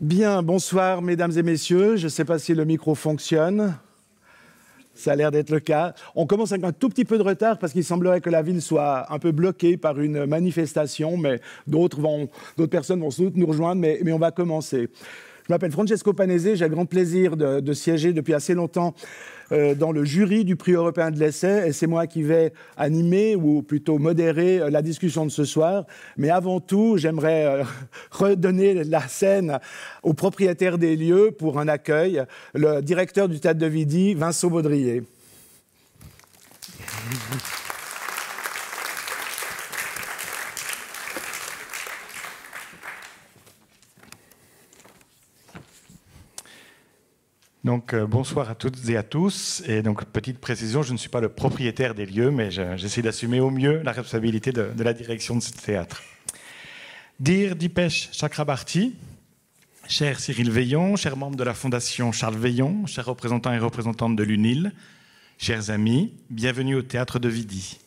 Bien, bonsoir mesdames et messieurs. Je ne sais pas si le micro fonctionne. Ça a l'air d'être le cas. On commence avec un tout petit peu de retard parce qu'il semblerait que la ville soit un peu bloquée par une manifestation, mais d'autres personnes vont sans doute nous rejoindre, mais on va commencer. Je m'appelle Francesco Panese, j'ai le grand plaisir de siéger depuis assez longtemps dans le jury du prix européen de l'essai, et c'est moi qui vais animer, ou plutôt modérer, la discussion de ce soir. Mais avant tout, j'aimerais redonner la scène au propriétaire des lieux pour un accueil, le directeur du Théâtre de Vidi, Vincent Baudrier. Donc, bonsoir à toutes et à tous. Et donc, petite précision, je ne suis pas le propriétaire des lieux, mais j'essaie d'assumer au mieux la responsabilité de la direction de ce théâtre. Dear Dipesh Chakrabarty, cher Cyril Veillon, chers membres de la Fondation Charles Veillon, chers représentants et représentantes de l'UNIL, chers amis, bienvenue au Théâtre de Vidi.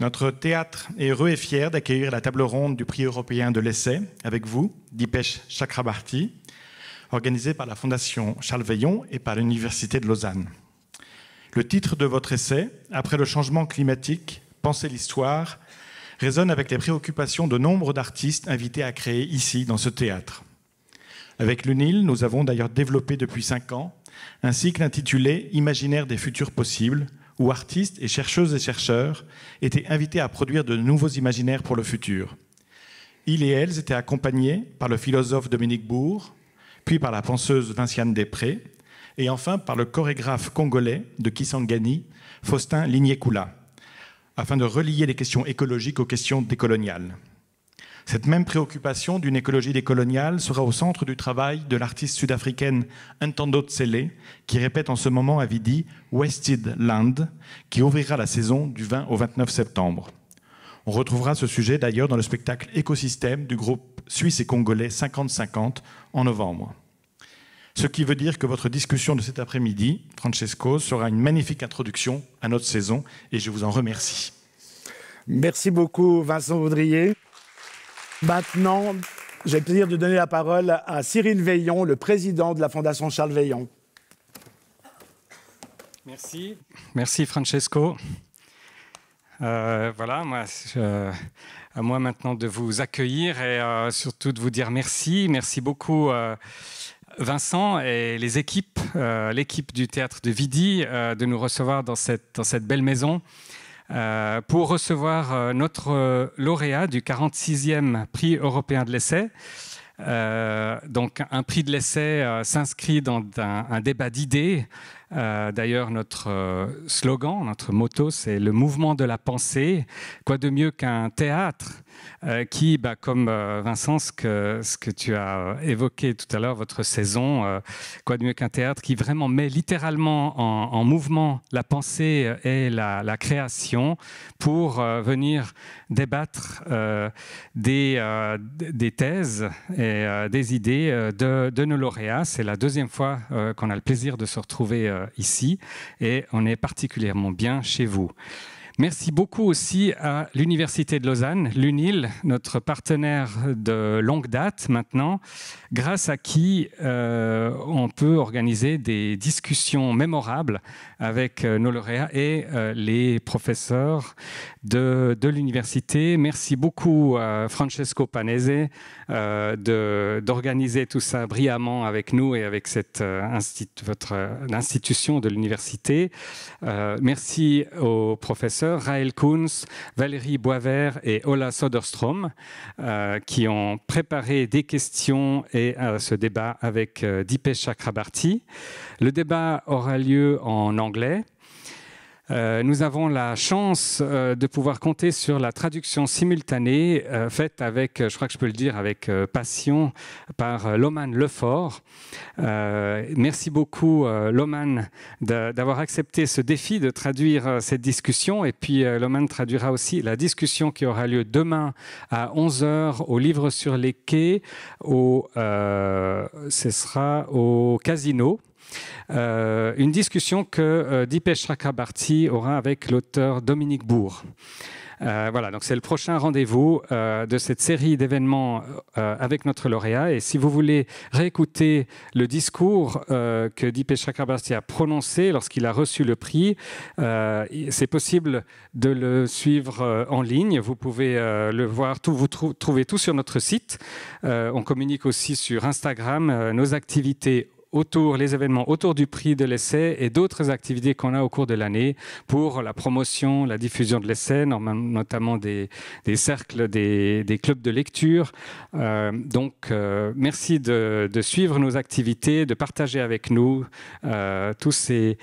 Notre théâtre est heureux et fier d'accueillir la table ronde du prix européen de l'essai avec vous, Dipesh Chakrabarty, organisé par la Fondation Charles Veillon et par l'Université de Lausanne. Le titre de votre essai, « Après le changement climatique, penser l'histoire », résonne avec les préoccupations de nombre d'artistes invités à créer ici, dans ce théâtre. Avec l'UNIL, nous avons d'ailleurs développé depuis 5 ans un cycle intitulé « Imaginaire des futurs possibles », où artistes et chercheuses et chercheurs étaient invités à produire de nouveaux imaginaires pour le futur. Ils et elles étaient accompagnés par le philosophe Dominique Bourg, puis par la penseuse Vinciane Després, et enfin par le chorégraphe congolais de Kisangani, Faustin Ligné-Koula, afin de relier les questions écologiques aux questions décoloniales. Cette même préoccupation d'une écologie décoloniale sera au centre du travail de l'artiste sud-africaine Ntando Tsele, qui répète en ce moment à Vidi « Wasted Land », qui ouvrira la saison du 20 au 29 septembre. On retrouvera ce sujet d'ailleurs dans le spectacle Écosystème du groupe suisse et congolais 50-50 en novembre. Ce qui veut dire que votre discussion de cet après-midi, Francesco, sera une magnifique introduction à notre saison et je vous en remercie. Merci beaucoup Vincent Baudrier. Maintenant, j'ai le plaisir de donner la parole à Cyril Veillon, le président de la Fondation Charles Veillon. Merci Francesco. Voilà, à moi maintenant de vous accueillir et surtout de vous dire merci. Merci beaucoup Vincent et les équipes, l'équipe du Théâtre de Vidi, de nous recevoir dans cette belle maison pour recevoir notre lauréat du 46e prix européen de l'essai. Donc un prix de l'essai s'inscrit dans un débat d'idées. D'ailleurs, notre slogan, notre motto, c'est le mouvement de la pensée. Quoi de mieux qu'un théâtre qui, comme Vincent, ce que tu as évoqué tout à l'heure, votre saison, quoi de mieux qu'un théâtre qui vraiment met littéralement en mouvement la pensée et la création pour venir débattre des thèses et des idées de nos lauréats. C'est la deuxième fois qu'on a le plaisir de se retrouver ici et on est particulièrement bien chez vous. Merci beaucoup aussi à l'Université de Lausanne, l'UNIL, notre partenaire de longue date maintenant, grâce à qui on peut organiser des discussions mémorables avec nos lauréats et les professeurs de l'université. Merci beaucoup Francesco Panese d'organiser tout ça brillamment avec nous et avec l'institution de l'université. Merci aux professeurs Raël Koons, Valérie Boisvert et Ola Soderstrom qui ont préparé des questions et ce débat avec Dipesh Chakrabarty. Le débat aura lieu en anglais. Nous avons la chance de pouvoir compter sur la traduction simultanée faite avec, je crois que je peux le dire, avec passion par Loman Lefort. Merci beaucoup Loman d'avoir accepté ce défi de traduire cette discussion. Et puis Loman traduira aussi la discussion qui aura lieu demain à 11h au Livre sur les quais. Ce sera au Casino. Une discussion que Dipesh Chakrabarty aura avec l'auteur Dominique Bourg. Voilà, donc c'est le prochain rendez-vous de cette série d'événements avec notre lauréat. Et si vous voulez réécouter le discours que Dipesh Chakrabarty a prononcé lorsqu'il a reçu le prix, c'est possible de le suivre en ligne. Vous pouvez le voir, vous trouvez tout sur notre site. On communique aussi sur Instagram nos activités les événements autour du prix de l'essai et d'autres activités qu'on a au cours de l'année pour la promotion, la diffusion de l'essai, notamment des cercles, des clubs de lecture. Donc, merci de suivre nos activités, de partager avec nous tous ces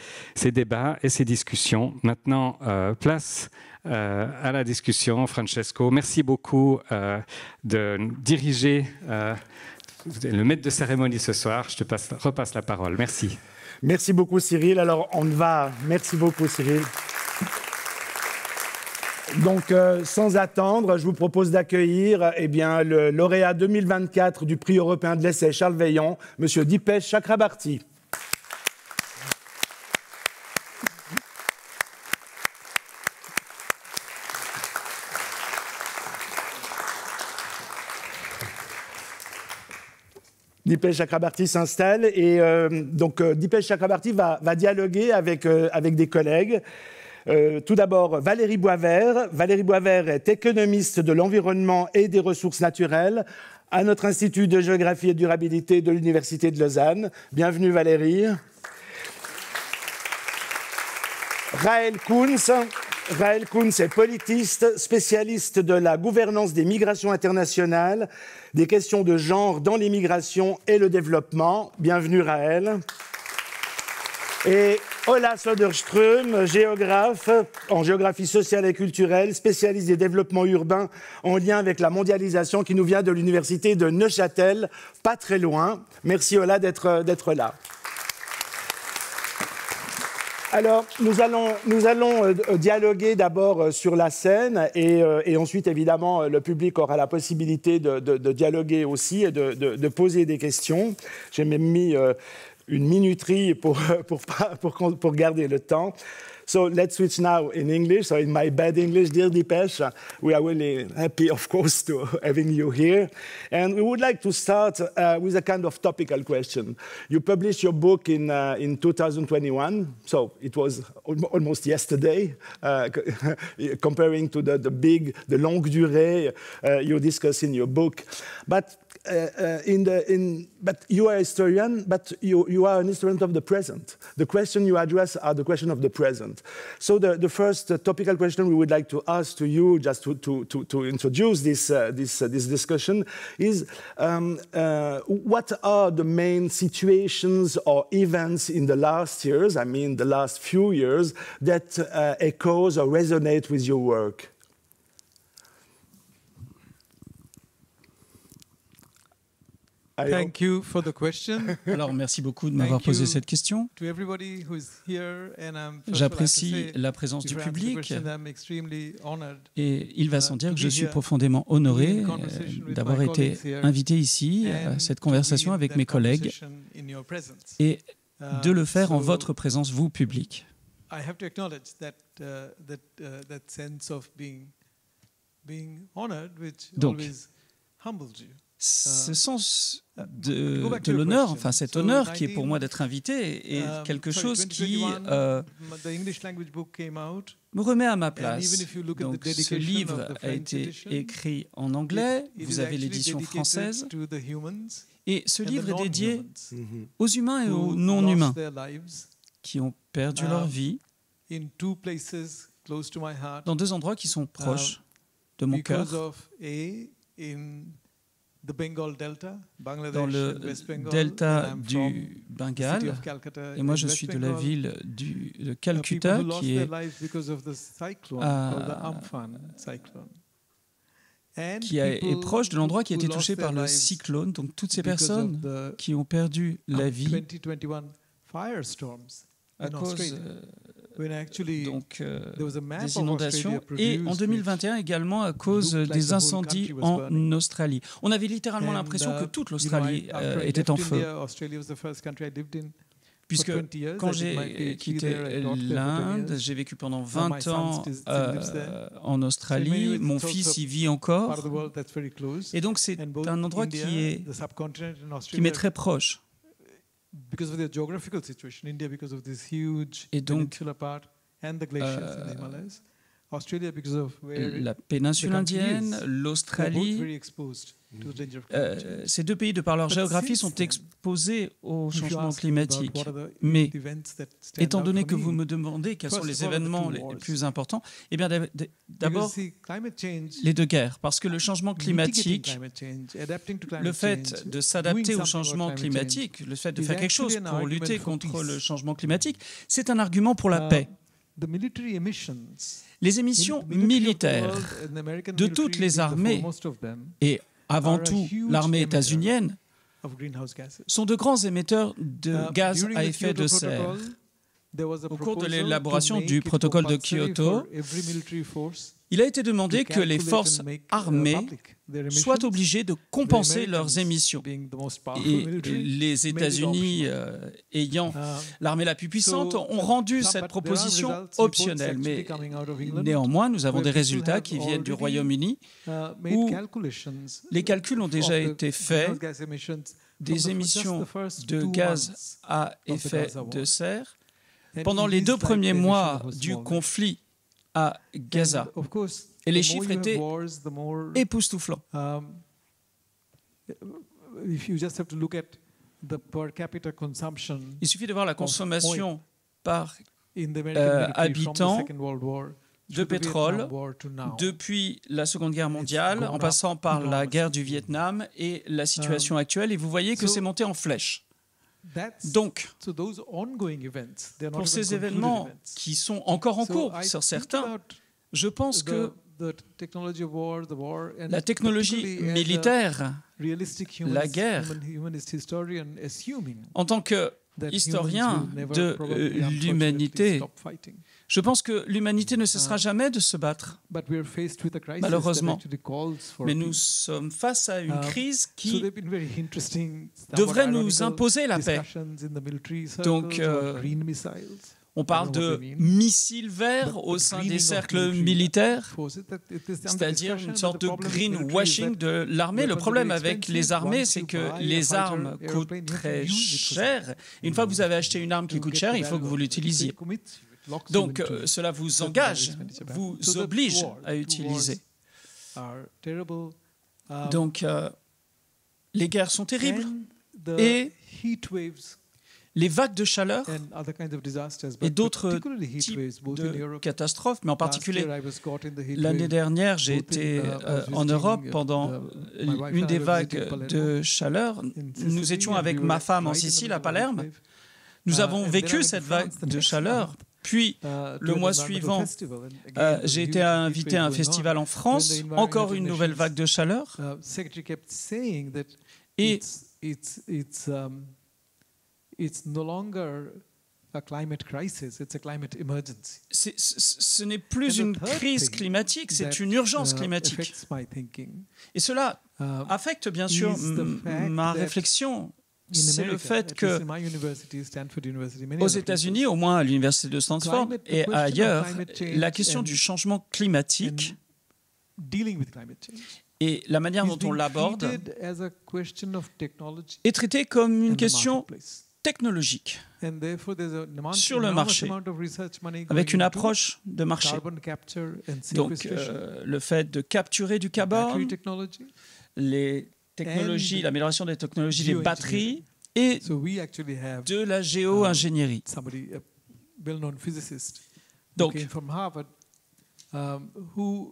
débats et ces discussions. Maintenant, place à la discussion. Francesco, merci beaucoup de diriger vous êtes le maître de cérémonie ce soir. Je te repasse la parole. Merci. Merci beaucoup, Cyril. Alors, on va... Merci beaucoup, Cyril. Donc, sans attendre, je vous propose d'accueillir le lauréat 2024 du prix européen de l'essai Charles Veillon, M. Dipesh Chakrabarty. Dipesh Chakrabarty s'installe et Dipesh Chakrabarty va dialoguer avec des collègues. Tout d'abord, Valérie Boisvert. Valérie Boisvert est économiste de l'environnement et des ressources naturelles à notre Institut de géographie et de durabilité de l'Université de Lausanne. Bienvenue Valérie. Raël Kounz. Raël Kounz est politiste, spécialiste de la gouvernance des migrations internationales, des questions de genre dans les migrations et le développement. Bienvenue Raël. Et Ola Söderström, géographe en géographie sociale et culturelle, spécialiste des développements urbains en lien avec la mondialisation, qui nous vient de l'université de Neuchâtel, pas très loin. Merci Ola d'être là. Alors, nous allons dialoguer d'abord sur la scène et ensuite, évidemment, le public aura la possibilité de dialoguer aussi et de poser des questions. J'ai même mis une minuterie pour garder le temps. So let's switch now in English. So in my bad English, dear Dipesh, we are really happy, of course, to having you here. And we would like to start with a kind of topical question. You published your book in 2021, so it was almost yesterday, comparing to the longue durée you discuss in your book. But but you are a historian, but you are an historian of the present. The question you address are the question of the present. So the first topical question we would like to ask to you, just to introduce this discussion, is what are the main situations or events in the last years, I mean the last few years, that echoes or resonate with your work? Thank you for the question. Alors, merci beaucoup de m'avoir posé cette question. J'apprécie la présence du public et il va sans dire que je suis profondément honoré d'avoir été invité ici à cette conversation avec mes collègues et de le faire en votre présence, vous, public. Donc, ce sens de l'honneur, enfin cet honneur qui est pour moi d'être invité, est quelque chose qui me remet à ma place. Donc, ce livre a été écrit en anglais, vous avez l'édition française, et ce livre est dédié aux humains et aux non-humains qui ont perdu leur vie dans deux endroits qui sont proches de mon cœur. Dans le delta du Bengale, et moi je suis de la ville de Calcutta qui est proche de l'endroit qui a été touché par le cyclone. Donc toutes ces personnes qui ont perdu la vie à cause des inondations et en 2021 également à cause des incendies en Australie. On avait littéralement l'impression que toute l'Australie était en feu. puisque quand j'ai quitté l'Inde, j'ai vécu pendant 20 ans en Australie. Mon fils y vit encore. Et donc, c'est un endroit qui m'est très proche. Et donc, la péninsule indienne, l'Australie, ces deux pays, de par leur géographie, sont exposés au changement climatique. Mais étant donné que vous me demandez quels sont les événements les plus importants, eh bien d'abord les deux guerres, parce que le changement climatique, le fait de s'adapter au changement climatique, le fait de faire quelque chose pour lutter contre le changement climatique, c'est un argument pour la paix. Les émissions militaires de toutes les armées, et avant tout l'armée états-unienne, sont de grands émetteurs de gaz à effet de serre. Au cours de l'élaboration du protocole de Kyoto, il a été demandé que les forces armées soient obligées de compenser leurs émissions. Et les États-Unis, ayant l'armée la plus puissante, ont rendu cette proposition optionnelle. Mais néanmoins, nous avons des résultats qui viennent du Royaume-Uni où les calculs ont déjà été faits des émissions de gaz à effet de serre pendant les 2 premiers mois du conflit à Gaza. Et les chiffres étaient époustouflants. Il suffit de voir la consommation par habitant de pétrole depuis la Seconde Guerre mondiale, en passant par la guerre du Vietnam et la situation actuelle, et vous voyez que c'est monté en flèche. Donc, pour ces événements qui sont encore en cours sur certains, je pense que la technologie militaire, la guerre, en tant qu'historien de l'humanité, je pense que l'humanité ne cessera jamais de se battre, malheureusement. Mais nous sommes face à une crise qui devrait nous imposer la paix. Donc, on parle de missiles verts au sein des cercles militaires, c'est-à-dire une sorte de greenwashing de l'armée. Le problème avec les armées, c'est que les armes coûtent très cher. Une fois que vous avez acheté une arme qui coûte cher, il faut que vous l'utilisiez. Donc, cela vous engage, vous oblige à utiliser. Donc, les guerres sont terribles et les vagues de chaleur et d'autres types de catastrophes, mais en particulier l'année dernière, j'ai été en Europe pendant une des vagues de chaleur. Nous étions avec ma femme en Sicile, à Palerme. Nous avons vécu cette vague de chaleur. Puis, le mois suivant, j'ai été invité à un festival en France, encore une nouvelle vague de chaleur. Et ce n'est plus une crise climatique, c'est une urgence climatique. Et cela affecte bien sûr ma réflexion. C'est le fait que aux États-Unis, au moins à l'université de Stanford et ailleurs, la question du changement climatique et la manière dont on l'aborde est traitée comme une question technologique sur le marché, avec une approche de marché. Donc, le fait de capturer du carbone, les technologies, l'amélioration des technologies des batteries et de la géo-ingénierie. Donc,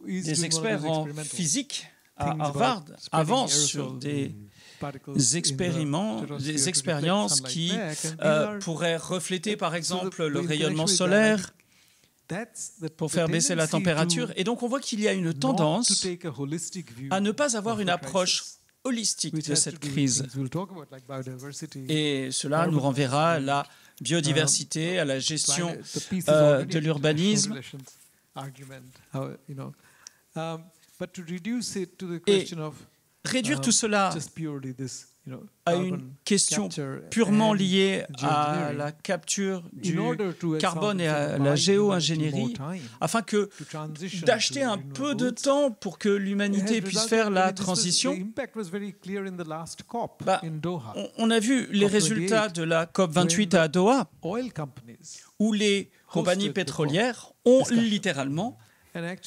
des experts en physique à Harvard avancent sur des expériences qui pourraient refléter, par exemple, le rayonnement solaire pour faire baisser la température. Et donc, on voit qu'il y a une tendance à ne pas avoir une approche holistique de cette crise. Et cela nous renverra à la biodiversité, à la gestion de l'urbanisme. Et réduire tout cela à une question purement liée à la capture du carbone et à la géo-ingénierie, afin que d'acheter un peu de temps pour que l'humanité puisse faire la transition. On a vu les résultats de la COP28 à Doha, où les compagnies pétrolières ont littéralement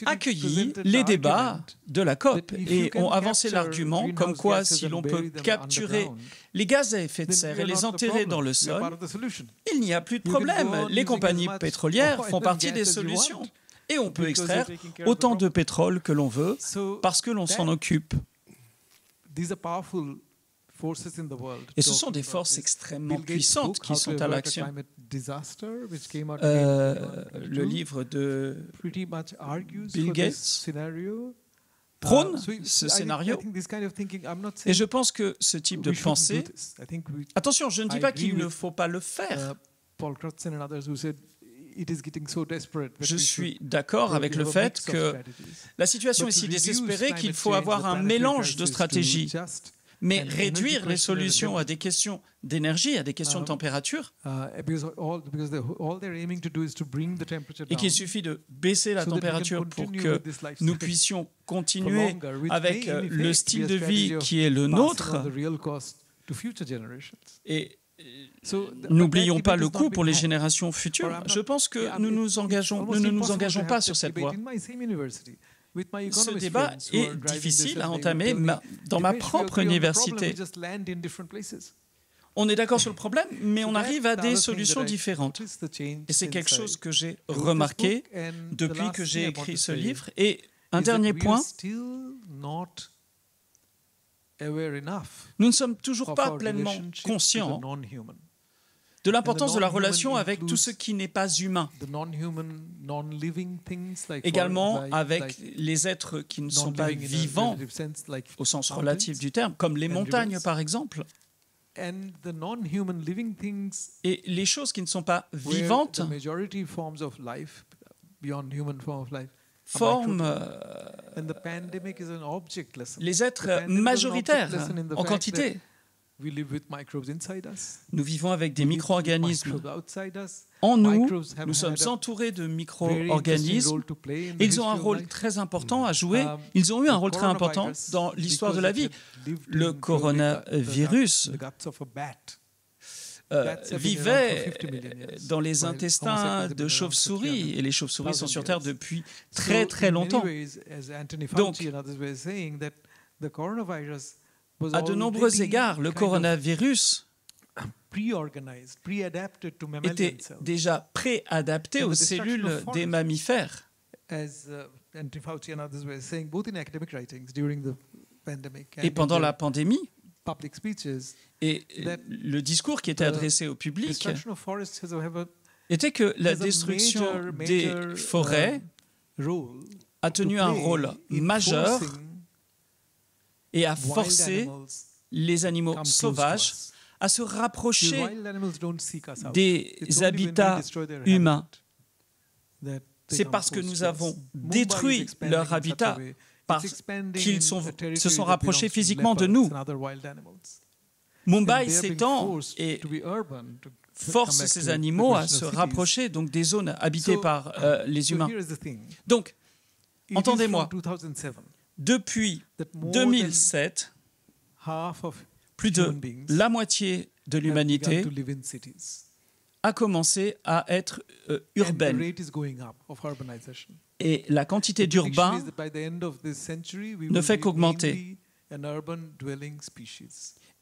accueilli les débats de la COP et ont avancé l'argument comme quoi si l'on peut capturer les gaz à effet de serre et les enterrer dans le sol, il n'y a plus de problème. Les compagnies pétrolières font partie des solutions et on peut extraire autant de pétrole que l'on veut parce que l'on s'en occupe. Et ce sont des forces extrêmement puissantes qui sont à l'action. Le livre de Bill Gates prône ce scénario. Et je pense que ce type de pensée... Attention, je ne dis pas qu'il ne faut pas le faire. Je suis d'accord avec le fait que la situation est si désespérée qu'il faut avoir un mélange de stratégies. Mais réduire les solutions à des questions d'énergie, à des questions de température, et qu'il suffit de baisser la température pour que nous puissions continuer avec le style de vie qui est le nôtre. Et n'oublions pas le coût pour les générations futures. Je pense que nous ne nous engageons pas sur cette voie. Ce débat est difficile à entamer dans ma propre université. On est d'accord sur le problème, mais on arrive à des solutions différentes. Et c'est quelque chose que j'ai remarqué depuis que j'ai écrit ce livre. Et un dernier point, nous ne sommes toujours pas pleinement conscients de l'importance de la relation avec tout ce qui n'est pas humain. Également avec les êtres qui ne sont pas vivants au sens relatif du terme, comme les montagnes par exemple. Et les choses qui ne sont pas vivantes forment les êtres majoritaires en quantité. Nous vivons avec des micro-organismes en nous, nous sommes entourés de micro-organismes et ils ont un rôle très important à jouer. Ils ont eu un rôle très important dans l'histoire de la vie. Le coronavirus vivait dans les intestins de chauves-souris et les chauves-souris sont sur Terre depuis très très longtemps. Donc, à de nombreux égards, le coronavirus était déjà préadapté aux cellules des mammifères. Et pendant la pandémie, et le discours qui était adressé au public était que la destruction des forêts a tenu un rôle majeur et a forcé les animaux sauvages à se rapprocher des habitats humains. C'est parce que nous avons détruit leur habitat, parce qu'ils se sont rapprochés physiquement de nous. Mumbai s'étend et force ces animaux à se rapprocher donc des zones habitées par les humains. Donc, entendez-moi, depuis 2007, plus de la moitié de l'humanité a commencé à être urbaine. Et la quantité d'urbains ne fait qu'augmenter.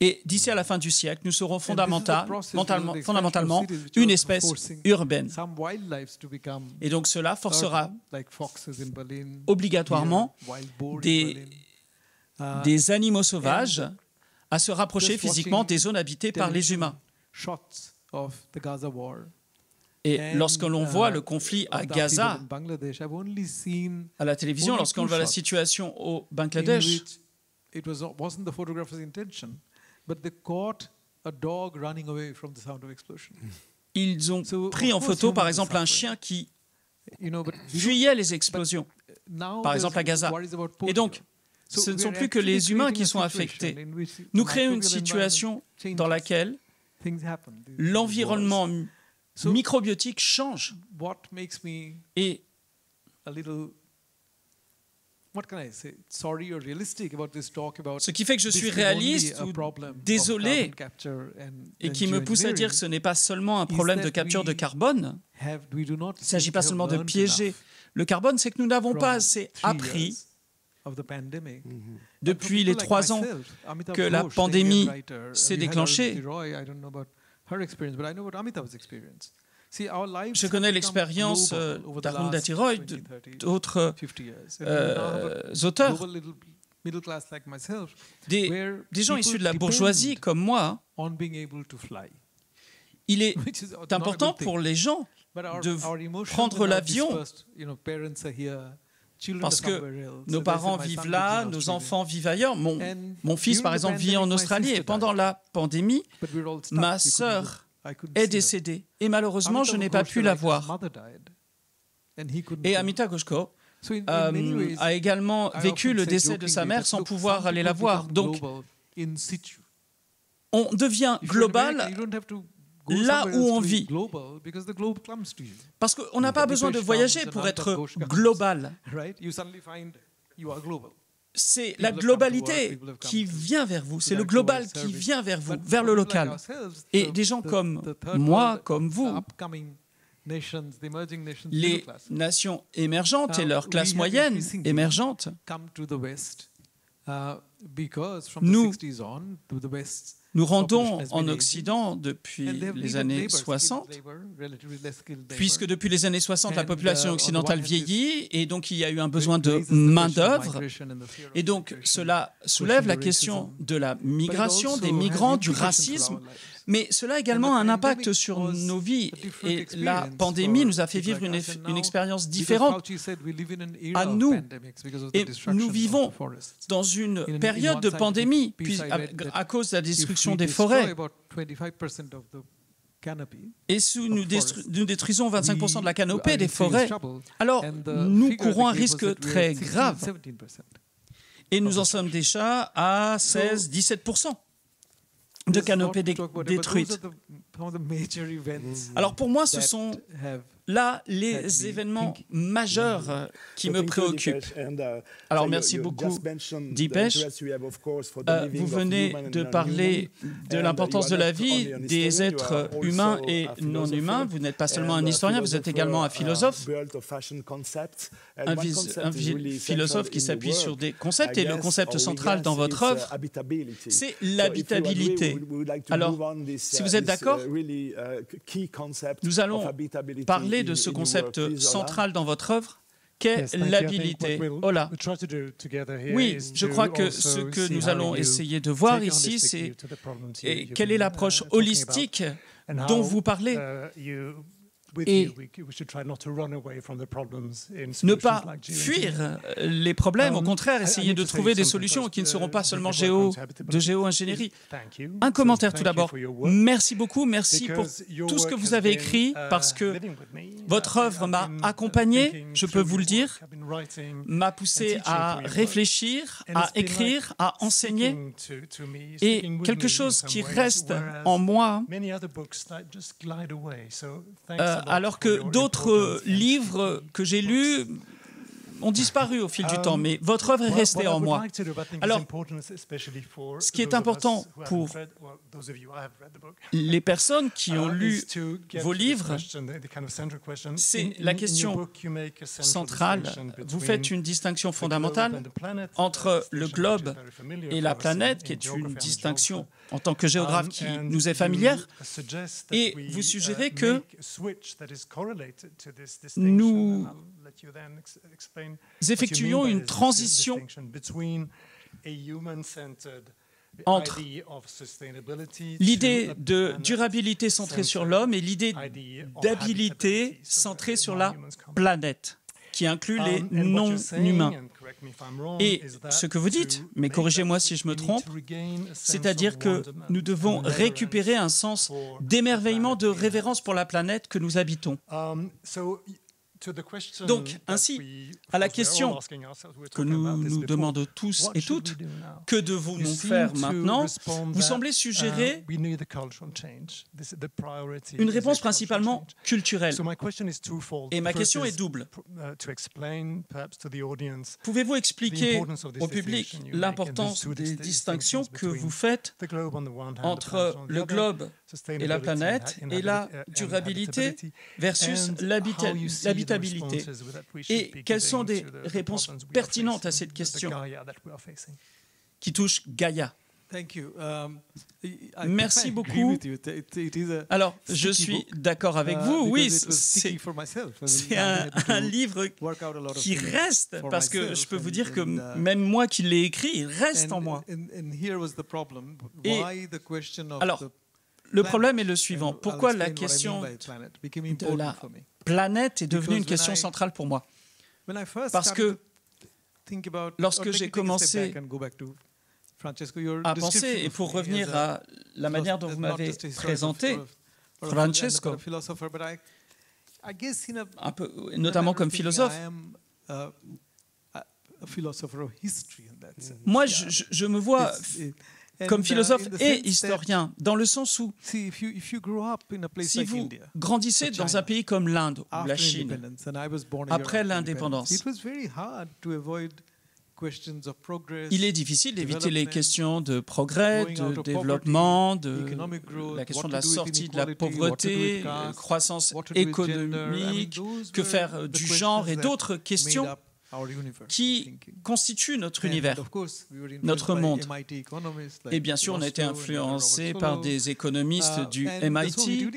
Et d'ici à la fin du siècle, nous serons fondamentalement une espèce urbaine. Et donc cela forcera obligatoirement des animaux sauvages à se rapprocher physiquement des zones habitées par les humains. Et lorsque l'on voit le conflit à Gaza, à la télévision, lorsqu'on voit la situation au Bangladesh, ils ont pris en photo, par exemple, un chien qui fuyait les explosions, par exemple à Gaza. Et donc, Ce ne sont plus que les humains qui sont affectés. Nous créons une situation dans laquelle l'environnement microbiotique change. Et ce qui fait que je suis réaliste ou désolé et qui me pousse à dire que ce n'est pas seulement un problème de capture de carbone, il ne s'agit pas seulement de piéger le carbone, c'est que nous n'avons pas assez appris depuis les 3 ans que la pandémie s'est déclenchée. Je connais l'expérience d'Arundhati Roy, d'autres auteurs, des gens issus de la bourgeoisie comme moi. Il est important pour les gens de prendre l'avion parce que nos parents vivent là, nos enfants vivent ailleurs. Mon fils, par exemple, vit en Australie et pendant la pandémie, ma sœur est décédée. Et malheureusement, je n'ai pas pu la voir. Et Amita Ghoshko a également vécu le décès de sa mère sans pouvoir aller la voir. Donc, on devient global là où on vit. Parce qu'on n'a pas besoin de voyager pour être global. C'est la globalité qui vient vers vous, c'est le global qui vient vers vous, vers le local. Et des gens comme moi, comme vous, les nations émergentes et leur classe moyenne émergente, nous rendons en Occident depuis les années 60, puisque depuis les années 60, la population occidentale vieillit et donc il y a eu un besoin de main-d'œuvre. Et donc cela soulève la question de la migration, des migrants, du racisme, mais cela a également un impact sur nos vies. Et la pandémie nous a fait vivre une expérience différente à nous. Et nous vivons dans une période de pandémie, puis à cause de la destruction des forêts. Et si nous détruisons 25% de la canopée des forêts, alors nous courons un risque très grave. Et nous en sommes déjà à 16-17% de canopée détruite. Alors pour moi, ce sont là les événements majeurs qui me préoccupent. Alors merci beaucoup, Dipesh. Vous venez de parler de l'importance de la vie des êtres humains et non humains. Vous n'êtes pas seulement un historien, vous êtes également un philosophe. Un philosophe qui s'appuie sur des concepts. Et le concept central dans votre œuvre, c'est l'habitabilité. Alors, si vous êtes d'accord, nous allons parler de ce concept central dans votre œuvre, qu'est l'habilité. Ola. Oui, je crois que ce que nous allons essayer de voir ici, c'est quelle est l'approche holistique dont vous parlez. Et ne pas fuir les problèmes, au contraire, essayer de trouver des solutions qui ne seront pas seulement de géo-ingénierie. Un commentaire tout d'abord. Merci beaucoup, merci pour tout ce que vous avez écrit, parce que votre œuvre m'a accompagné, je peux vous le dire, m'a poussé à réfléchir, à écrire, à enseigner. Et quelque chose qui reste en moi, alors que d'autres livres que j'ai lus ont disparu au fil du temps, mais votre œuvre est restée en moi. Alors, ce qui est important pour les personnes qui ont lu vos livres, c'est la question centrale. Vous faites une distinction fondamentale entre le globe et la planète, qui est une distinction en tant que géographe qui nous est familière, et vous suggérez que nous effectuions une transition entre l'idée de durabilité centrée sur l'homme et l'idée d'habilité centrée sur la planète, qui inclut les non-humains. Et ce que vous dites, mais corrigez-moi si je me trompe, c'est-à-dire que nous devons récupérer un sens d'émerveillement, de révérence pour la planète que nous habitons. Donc, ainsi, à la question que nous nous demandons tous et toutes, que devons-nous faire maintenant, vous semblez suggérer une réponse principalement culturelle. Et ma question est double. Pouvez-vous expliquer au public l'importance des distinctions que vous faites entre le globe et la planète et la durabilité versus l'habitabilité? Et quelles sont des réponses pertinentes à cette question qui touche Gaïa? Merci beaucoup. Alors, je suis d'accord avec vous. Oui, c'est un livre qui reste, parce que je peux vous dire que même moi qui l'ai écrit, il reste en moi. Et alors, le problème est le suivant. Pourquoi la question de la planète est devenue une question centrale pour moi? Parce que lorsque j'ai commencé à penser, et pour revenir à la manière dont vous m'avez présenté, Francesco, un peu, notamment comme philosophe, moi je me vois comme philosophe et historien, dans le sens où si vous grandissez dans un pays comme l'Inde ou la Chine, après l'indépendance, il est difficile d'éviter les questions de progrès, de développement, de la question de la sortie de la pauvreté, croissance économique, que faire du genre et d'autres questions qui constituent notre univers, notre monde. Et bien sûr, on a été influencé par des économistes du MIT.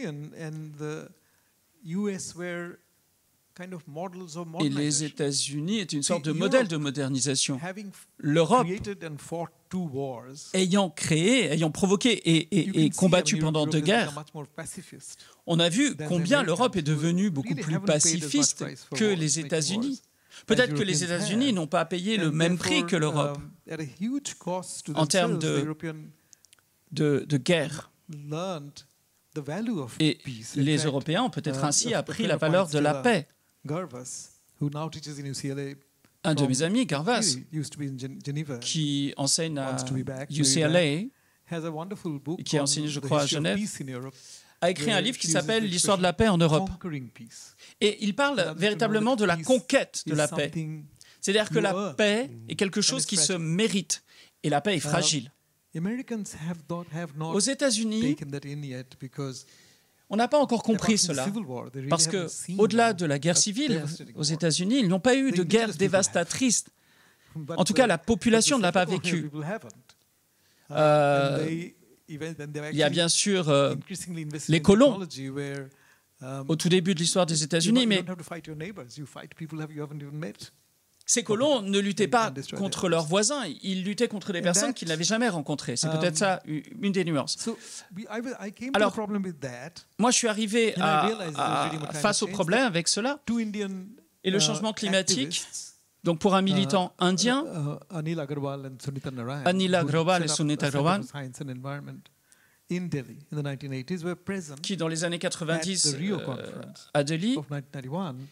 Et les États-Unis étaient une sorte de modèle de modernisation. L'Europe, ayant créé, ayant provoqué et combattu pendant 2 guerres, on a vu combien l'Europe est devenue beaucoup plus pacifiste que les États-Unis. Peut-être que les États-Unis n'ont pas payé le même prix que l'Europe en termes de guerre. Et les Européens ont peut-être ainsi appris la valeur de la paix. Un de mes amis, Garvas, qui enseigne à UCLA, et qui a enseigné, je crois, à Genève, a écrit un livre qui s'appelle « L'histoire de la paix en Europe ». Et il parle véritablement de la conquête de la paix. C'est-à-dire que la paix est quelque chose qui se mérite, et la paix est fragile. Aux États-Unis, on n'a pas encore compris cela, parce que, au-delà de la guerre civile aux États-Unis, ils n'ont pas eu de guerre dévastatrice. En tout cas, la population ne l'a pas vécue. Il y a bien sûr les colons au tout début de l'histoire des États-Unis, mais ces colons ne luttaient pas contre leurs voisins, ils luttaient contre des personnes qu'ils n'avaient jamais rencontrées. C'est peut-être ça une des nuances. Alors, moi je suis arrivé face au problème avec cela, et le changement climatique. Donc pour un militant indien, Anil Agrawal et Sunita Narayan, qui dans les années 90 à Delhi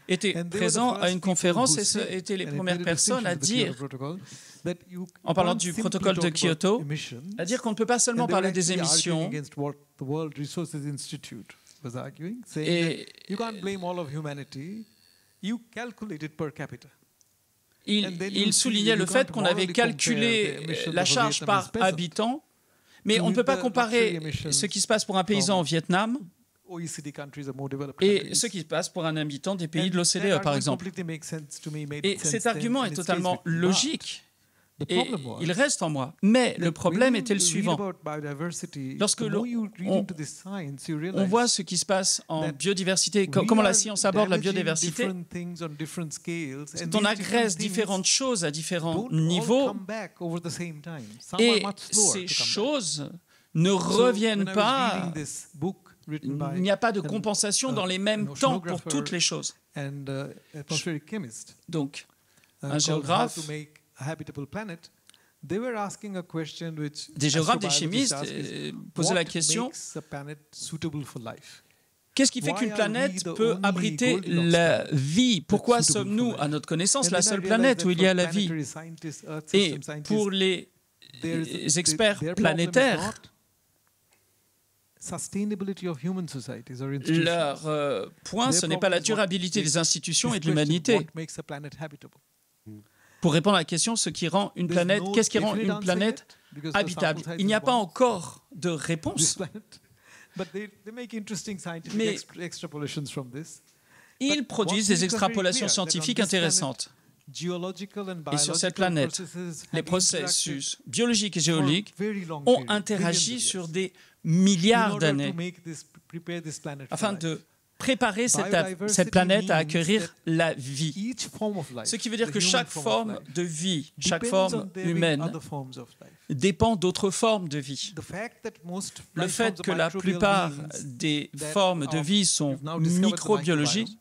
étaient présents à une conférence et étaient les premières personnes à dire, en parlant du protocole de Kyoto, à dire qu'on ne peut pas seulement parler des émissions et il soulignait le fait qu'on avait calculé la charge par habitant, mais on ne peut pas comparer ce qui se passe pour un paysan au Vietnam et ce qui se passe pour un habitant des pays de l'OCDE, par exemple. Et cet argument est totalement logique. Et il reste en moi. Mais le problème était le suivant. Lorsque on voit ce qui se passe en biodiversité, comment la science aborde la biodiversité, on agresse différentes choses à différents niveaux et ces choses ne reviennent pas. Il n'y a pas de compensation dans les mêmes temps pour toutes les choses. Donc, un géographe, des géographes, des chimistes posaient la question Qu'est-ce qui fait qu'une planète peut abriter la vie? Pourquoi sommes-nous, à notre connaissance, la seule planète où il y a la vie? Et pour les experts planétaires, leur point, ce n'est pas la durabilité des institutions et de l'humanité. Pour répondre à la question, ce qui rend une planète, qu'est-ce qui rend une planète habitable? Il n'y a pas encore de réponse. Mais ils produisent des extrapolations scientifiques intéressantes. Et sur cette planète, les processus biologiques et géologiques ont interagi sur des milliards d'années afin de préparer cette planète à accueillir la vie. Ce qui veut dire que chaque forme de vie, chaque forme humaine dépend d'autres formes de vie. Le fait que la plupart des formes de vie sont microbiologiques,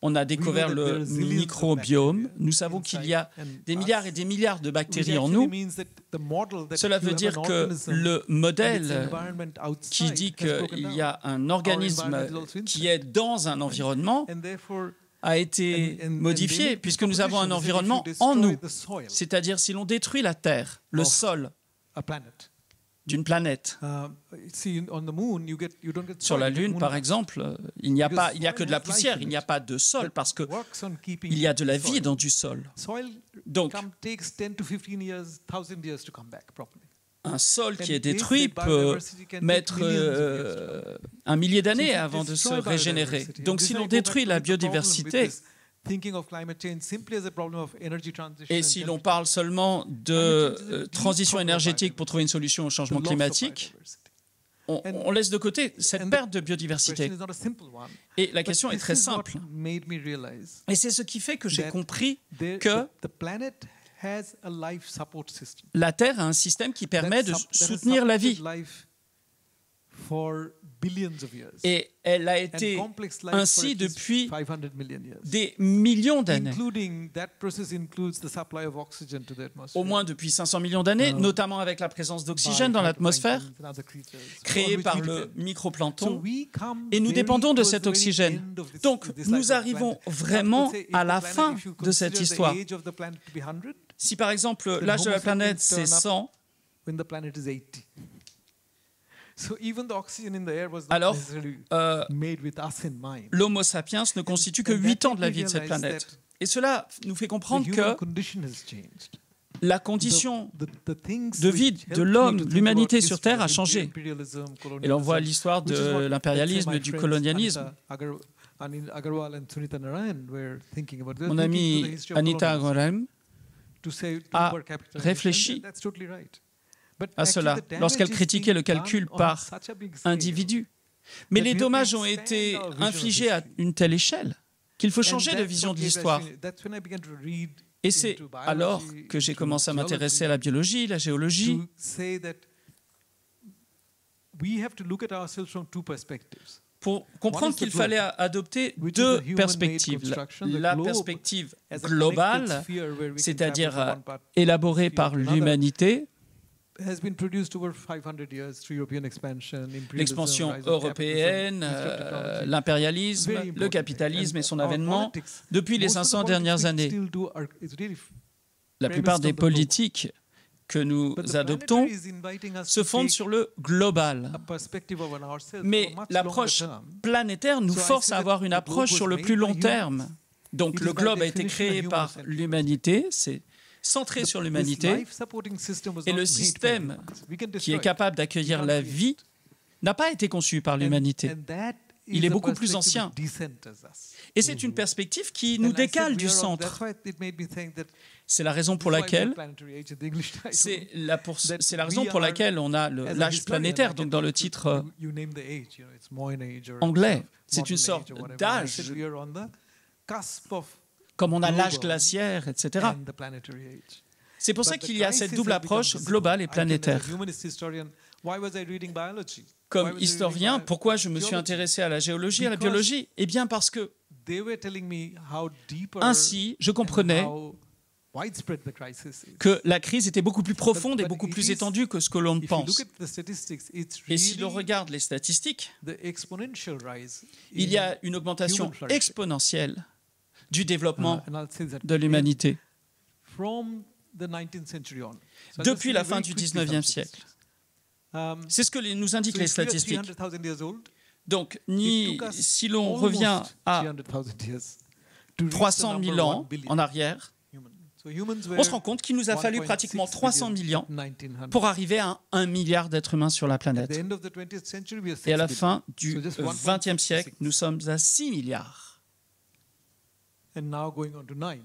on a découvert le microbiome. Nous savons qu'il y a des milliards et des milliards de bactéries en nous. Cela veut dire que le modèle qui dit qu'il y a un organisme qui est dans un environnement a été modifié puisque nous avons un environnement en nous. C'est-à-dire si l'on détruit la Terre, le sol d'une planète. Sur la Lune, par exemple, il n'y a que de la poussière, il n'y a pas de sol parce qu'il y a de la vie dans du sol. Donc, un sol qui est détruit peut mettre 1 millier d'années avant de se régénérer. Donc, si l'on détruit la biodiversité, et si l'on parle seulement de transition énergétique pour trouver une solution au changement climatique, on laisse de côté cette perte de biodiversité. Et la question est très simple. Et c'est ce qui fait que j'ai compris que la Terre a un système qui permet de soutenir la vie. Et elle a été ainsi depuis des millions d'années. Au moins depuis 500 millions d'années, notamment avec la présence d'oxygène dans l'atmosphère, créée par le microplancton. Et nous dépendons de cet oxygène. Donc, nous arrivons vraiment à la fin de cette histoire. Si par exemple, l'âge de la planète, c'est 100, alors, l'Homo sapiens ne constitue que 8 ans de la vie de cette planète. Et cela nous fait comprendre que la condition de vie de l'homme, de l'humanité sur Terre a changé. Et l'on voit l'histoire de l'impérialisme et du colonialisme. Mon amie Anita Agarwal a réfléchi à cela lorsqu'elle critiquait le calcul par individu. Mais les dommages ont été infligés à une telle échelle qu'il faut changer de vision de l'histoire. Et c'est alors que j'ai commencé à m'intéresser à la biologie, la géologie. Pour comprendre qu'il fallait adopter 2 perspectives. La perspective globale, c'est-à-dire élaborée par l'humanité, l'expansion européenne, l'impérialisme, le capitalisme et son avènement depuis les 500 dernières années. La plupart des politiques que nous adoptons se fondent sur le global. Mais l'approche planétaire nous force à avoir une approche sur le plus long terme. Donc le globe a été créé par l'humanité, c'est centré sur l'humanité, et le système qui est capable d'accueillir la vie n'a pas été conçu par l'humanité. Il est beaucoup plus ancien. Et c'est une perspective qui nous décale du centre. C'est la raison pour laquelle on a l'âge planétaire, donc dans le titre anglais. C'est une sorte d'âge, comme on a l'âge glaciaire, etc. C'est pour ça qu'il y a cette double approche globale et planétaire. Comme historien, pourquoi je me suis intéressé à la géologie, à la biologie? Eh bien parce que ainsi, je comprenais que la crise était beaucoup plus profonde et beaucoup plus étendue que ce que l'on ne pense. Et si l'on regarde les statistiques, il y a une augmentation exponentielle du développement de l'humanité depuis la fin du 19e siècle. C'est ce que nous indiquent les statistiques. Donc, si l'on revient à 300 000 ans en arrière, on se rend compte qu'il nous a fallu pratiquement 300 000 ans pour arriver à 1 milliard d'êtres humains sur la planète. Et à la fin du XXe siècle, nous sommes à 6 milliards.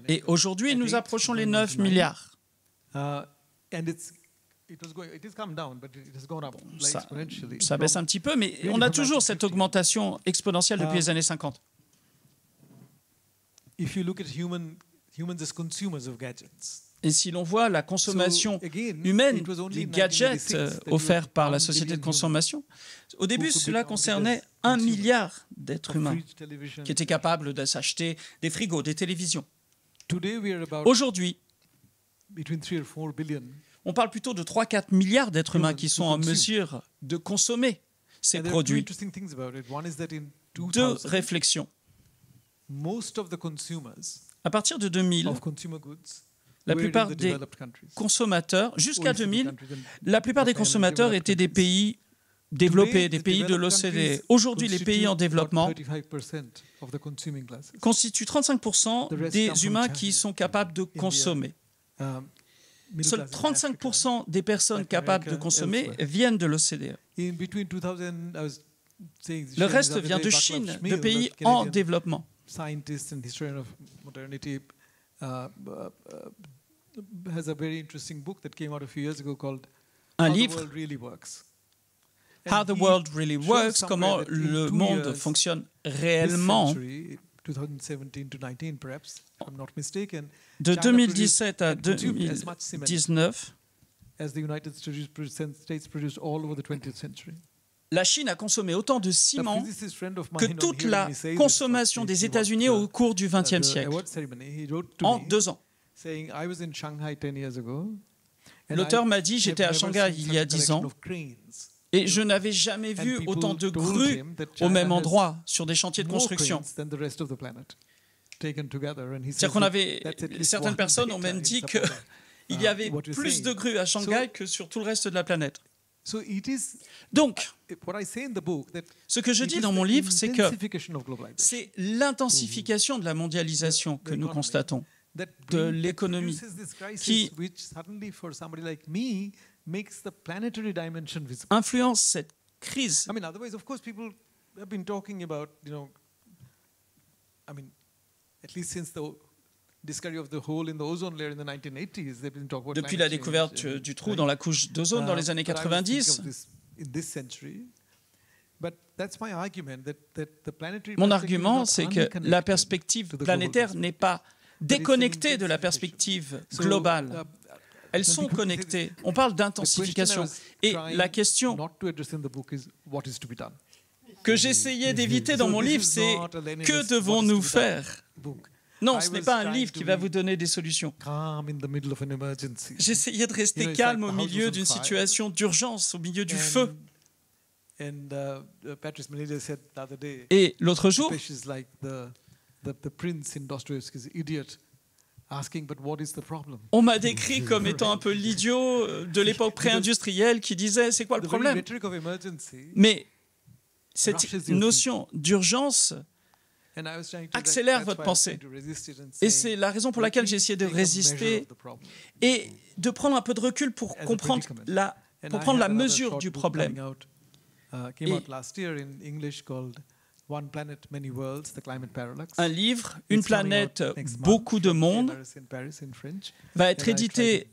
Et aujourd'hui, nous approchons les 9 milliards. Ça baisse un petit peu, mais on a toujours cette augmentation exponentielle depuis les années 50. Et si l'on voit la consommation humaine, les gadgets offerts par la société de consommation, au début, cela concernait 1 milliard d'êtres humains qui étaient capables de s'acheter des frigos, des télévisions. Aujourd'hui, on parle plutôt de 3-4 milliards d'êtres humains qui sont en mesure de consommer ces produits. Deux réflexions. À partir de 2000, la plupart des consommateurs, jusqu'à 2000, la plupart des consommateurs étaient des pays développés, des pays de l'OCDE. Aujourd'hui, les pays en développement constituent 35% des humains qui sont capables de consommer. Seuls 35% des personnes capables de consommer viennent de l'OCDE. Le reste vient de Chine, de pays en développement. Un livre, How the World Really Works, comment le monde fonctionne réellement. De 2017 à 2019, la Chine a consommé autant de ciment que toute la consommation des États-Unis au cours du XXe siècle, en 2 ans. L'auteur m'a dit, j'étais à Shanghai il y a 10 ans, et je n'avais jamais vu autant de grues au même endroit, sur des chantiers de construction. C'est-à-dire qu'on avait, certaines personnes ont même dit qu'il y avait plus de grues à Shanghai que sur tout le reste de la planète. Donc, ce que je dis dans mon livre, c'est que c'est l'intensification de la mondialisation que nous constatons, de l'économie, qui influence cette crise. Depuis la découverte du trou dans la couche d'ozone dans les années 90, mon argument, c'est que la perspective planétaire n'est pas déconnectée de la perspective globale. Elles sont connectées. On parle d'intensification. Et la question que j'essayais d'éviter dans mon livre, c'est que devons-nous faire ? Non, ce n'est pas un livre qui va vous donner des solutions. J'essayais de rester calme au milieu d'une situation d'urgence, au milieu du feu. Et l'autre jour, on m'a décrit comme étant un peu l'idiot de l'époque pré-industrielle qui disait « c'est quoi le problème ?» Mais cette notion d'urgence accélère votre pensée. Et c'est la raison pour laquelle j'ai essayé de résister et de prendre un peu de recul pour comprendre la mesure du problème. Un livre, Une planète, beaucoup de monde, va être édité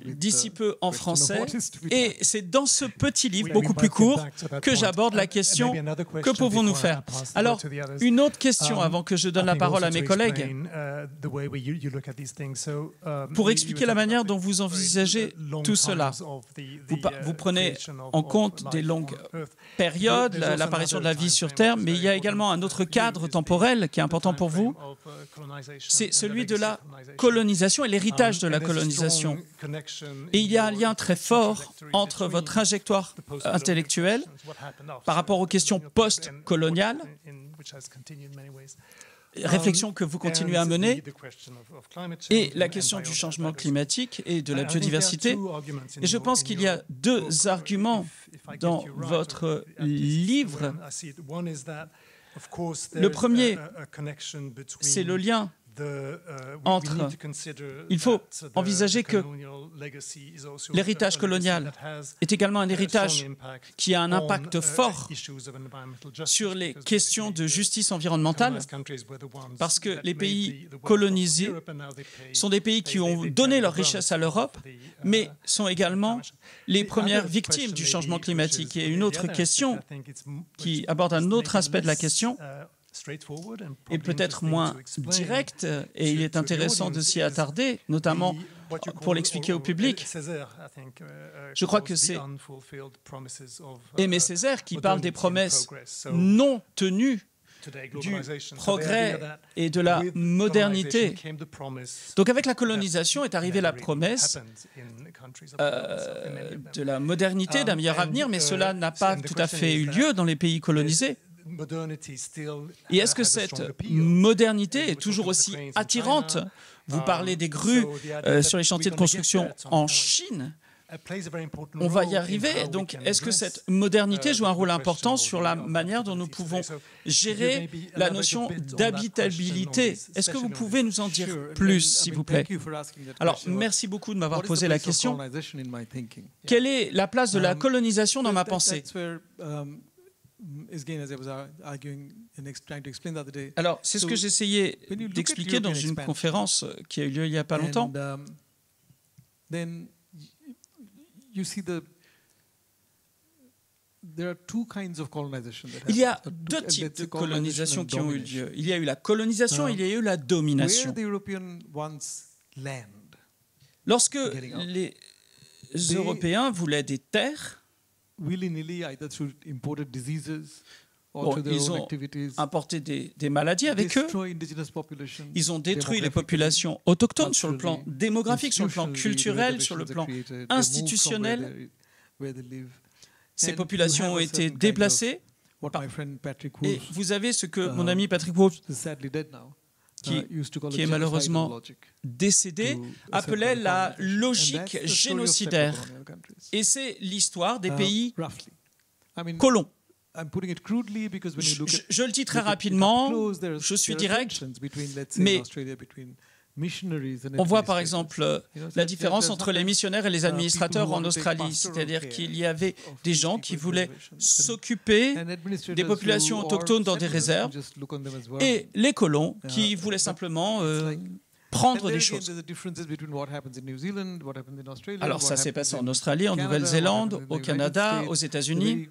d'ici peu en français. Et c'est dans ce petit livre, beaucoup plus court, que j'aborde la question « Que pouvons-nous faire ?» Alors, une autre question avant que je donne la parole à mes collègues. Pour expliquer la manière dont vous envisagez tout cela, vous prenez en compte des longues périodes, l'apparition de la vie sur Terre, mais il y a a également un autre cadre temporel qui est important pour vous, c'est celui de la colonisation et l'héritage de la colonisation. Et il y a un lien très fort entre votre trajectoire intellectuelle par rapport aux questions post-coloniales, réflexion que vous continuez à mener, et la question du changement climatique et de la biodiversité. Et je pense qu'il y a deux arguments dans votre livre. Le premier, c'est le lien entre... Il faut envisager que l'héritage colonial est également un héritage qui a un impact fort sur les questions de justice environnementale, parce que les pays colonisés sont des pays qui ont donné leur richesse à l'Europe, mais sont également les premières victimes du changement climatique. Et une autre question qui aborde un autre aspect de la question, et peut-être moins direct, et il est intéressant de s'y attarder, notamment pour l'expliquer au public. Je crois que c'est Aimé Césaire qui parle des promesses non tenues du progrès et de la modernité. Donc avec la colonisation est arrivée la promesse de la modernité, d'un meilleur avenir, mais cela n'a pas tout à fait eu lieu dans les pays colonisés. Et est-ce que cette modernité est toujours aussi attirante? Vous parlez des grues sur les chantiers de construction en Chine. On va y arriver. Donc, est-ce que cette modernité joue un rôle important sur la manière dont nous pouvons gérer la notion d'habitabilité? Est-ce que vous pouvez nous en dire plus, s'il vous plaît? Alors, merci beaucoup de m'avoir posé la question. Quelle est la place de la colonisation dans ma pensée? Alors, c'est ce que j'essayais d'expliquer dans une conférence qui a eu lieu il n'y a pas longtemps. Il y a deux types de colonisation qui ont eu lieu. Il y a eu la colonisation et il y a eu la domination. Lorsque les Européens voulaient des terres, ils ont importé des maladies avec eux. Ils ont détruit les populations autochtones sur le plan démographique, sur le plan culturel, sur le plan institutionnel. Ces populations ont été déplacées. Et vous avez ce que mon ami Patrick Wolf, qui est malheureusement décédé, appelait la logique génocidaire. Et c'est l'histoire des pays colons. Je le dis très rapidement, je suis direct, mais on voit par exemple la différence entre les missionnaires et les administrateurs en Australie, c'est-à-dire qu'il y avait des gens qui voulaient s'occuper des populations autochtones dans des réserves et les colons qui voulaient simplement prendre des choses. Alors ça s'est passé en Australie, en Nouvelle-Zélande, au Canada, aux États-Unis.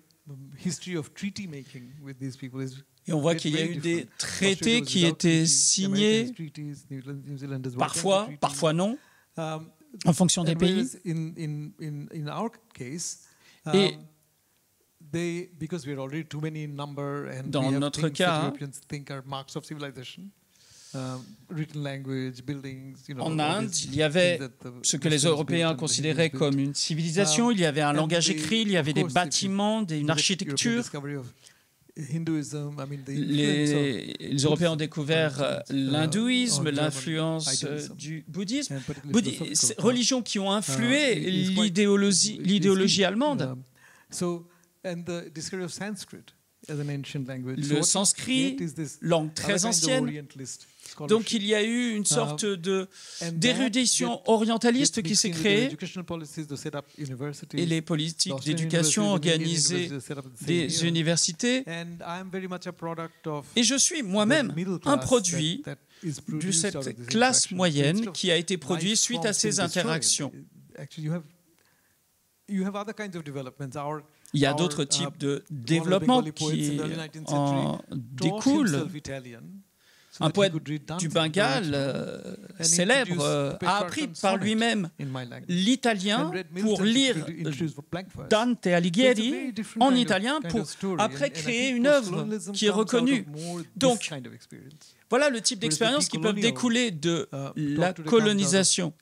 Et on voit qu'il y a eu des traités qui étaient signés, parfois, parfois non, en fonction des pays. Et dans notre cas, en Inde, il y avait ce que les Européens considéraient comme une civilisation, il y avait un langage écrit, il y avait des bâtiments, une architecture. Les Européens ont découvert l'hindouisme, l'influence du bouddhisme, religions qui ont influé l'idéologie allemande. Le sanskrit, langue très ancienne. Donc il y a eu une sorte d'érudition orientaliste qui s'est créée et les politiques d'éducation organisaient des universités. Et je suis moi-même un produit de cette classe moyenne qui a été produite suite à ces interactions. Il y a d'autres types de développement qui en découlent. Un poète du Bengale, célèbre, a appris par lui-même l'italien pour lire Dante Alighieri en italien pour après créer une œuvre qui est reconnue. Donc, voilà le type d'expériences qui peuvent découler de la colonisation.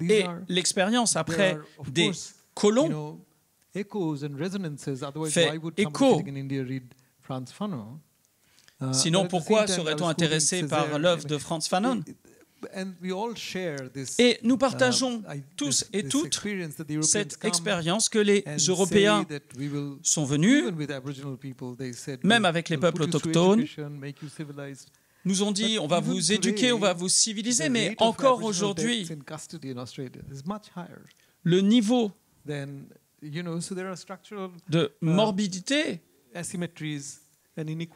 Et l'expérience après des colons fait écho. Sinon, pourquoi serait-on intéressé par l'œuvre de Frantz Fanon? Et nous partageons tous et toutes cette expérience que les Européens sont venus, même avec les peuples autochtones, nous ont dit on va vous éduquer, on va vous civiliser, mais encore aujourd'hui, le niveau de morbidité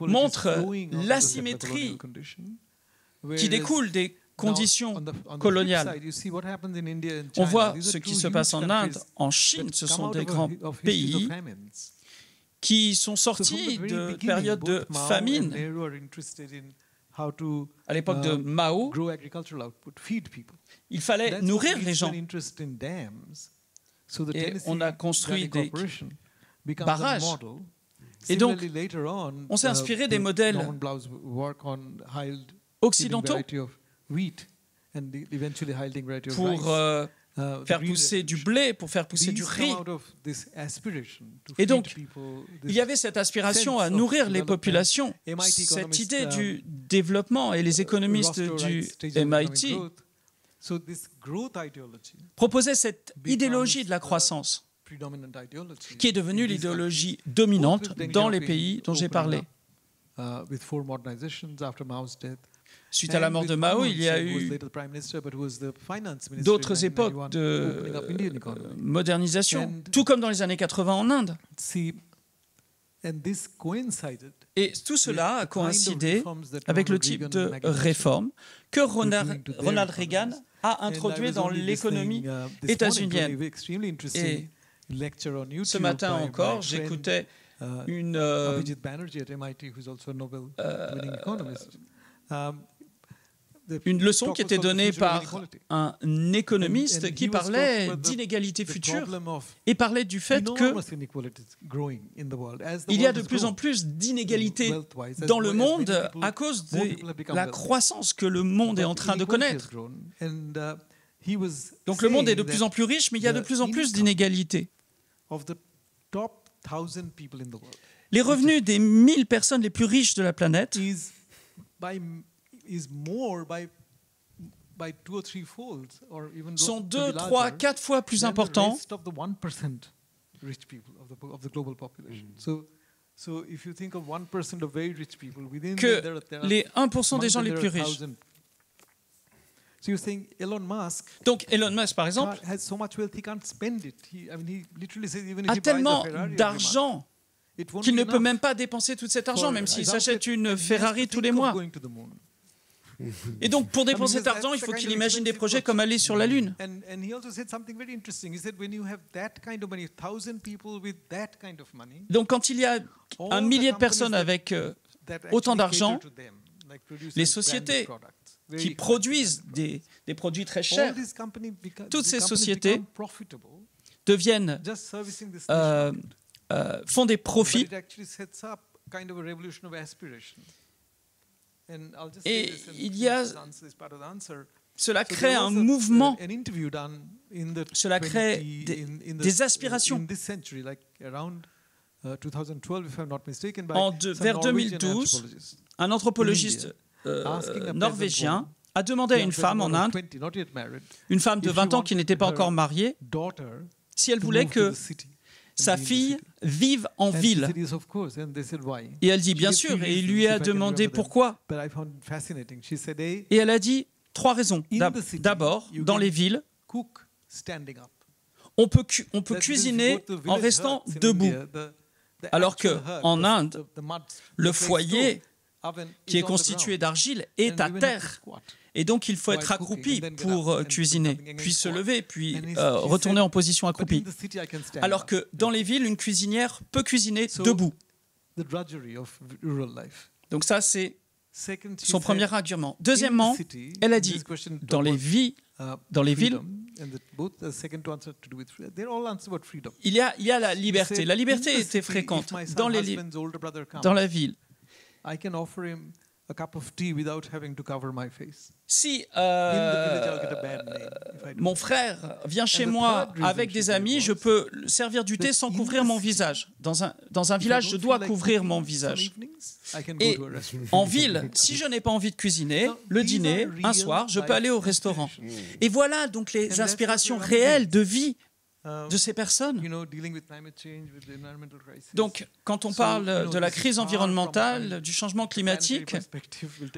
montre l'asymétrie qui découle des conditions coloniales. On voit ce qui se passe en Inde, en Chine, ce sont des grands pays qui sont sortis de périodes de famine. À l'époque de Mao, il fallait nourrir les gens. Et on a construit des barrages. Et donc, on s'est inspiré des modèles occidentaux pour faire pousser du blé, pour faire pousser du riz. Et donc, il y avait cette aspiration à nourrir les populations, cette idée du développement, et les économistes du MIT proposaient cette idéologie de la croissance, qui est devenue l'idéologie dominante dans les pays dont j'ai parlé. Suite à la mort de Mao, il y a eu d'autres époques de modernisation, tout comme dans les années 80 en Inde. Et tout cela a coïncidé avec le type de réforme que Ronald Reagan a introduit dans l'économie états-unienne. Et ce matin encore, j'écoutais une leçon qui était donnée par un économiste qui parlait d'inégalités futures et parlait du fait qu'il y a de plus en plus d'inégalités dans le monde à cause de la croissance que le monde est en train de connaître. Donc le monde est de plus en plus riche, mais il y a de plus en plus d'inégalités. Les revenus des 1000 personnes les plus riches de la planète sont 2, 3, 4 fois plus importants que les 1% des gens les plus riches. Donc Elon Musk, par exemple, a tellement d'argent qu'il ne peut même pas dépenser tout cet argent, même s'il s'achète une Ferrari tous les mois. Et donc, pour dépenser cet argent, il faut qu'il imagine des projets comme aller sur la Lune. Donc, quand il y a 1 millier de personnes avec autant d'argent, les sociétés qui produisent des produits très chers, toutes ces sociétés deviennent, font des profits. Et cela crée un mouvement, cela crée des aspirations. Vers 2012, un anthropologiste norvégien a demandé à une femme en Inde, une femme de 20 ans qui n'était pas encore mariée, si elle voulait que sa fille vive en ville. Et elle dit bien sûr, et il lui a demandé pourquoi. Et elle a dit 3 raisons. D'abord, dans les villes, on peut cuisiner en restant debout. Alors qu'en Inde, le foyer qui est constitué d'argile est à terre. Et donc, il faut être accroupi pour cuisiner, puis se lever, puis retourner en position accroupie. Alors que dans les villes, une cuisinière peut cuisiner debout. Donc ça, c'est son premier argument. Deuxièmement, elle a dit, dans les villes, il y a la liberté. La liberté était fréquente dans la ville. Si mon frère vient chez moi avec des amis, je peux servir du thé sans couvrir mon visage. Dans un village, je dois couvrir mon visage. Et en ville, si je n'ai pas envie de cuisiner, le dîner, un soir, je peux aller au restaurant. Et voilà donc les inspirations réelles de vie de ces personnes. Donc, quand on parle de la crise environnementale, du changement climatique,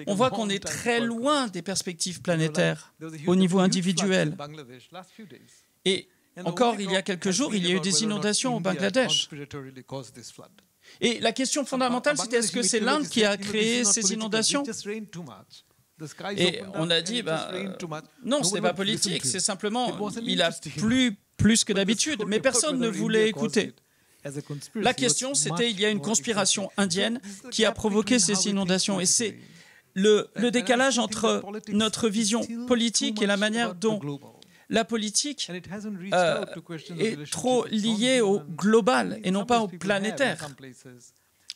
on voit qu'on est très loin des perspectives planétaires au niveau individuel. Et encore, il y a quelques jours, il y a eu des inondations au Bangladesh. Et la question fondamentale, c'était est-ce que c'est l'Inde qui a créé ces inondations ? Et on a dit, non, ce n'est pas politique, c'est simplement, il a plu plus que d'habitude, mais personne ne voulait écouter. La question, c'était, il y a une conspiration indienne qui a provoqué ces inondations. Et c'est le décalage entre notre vision politique et la manière dont la politique est trop liée au global et non pas au planétaire.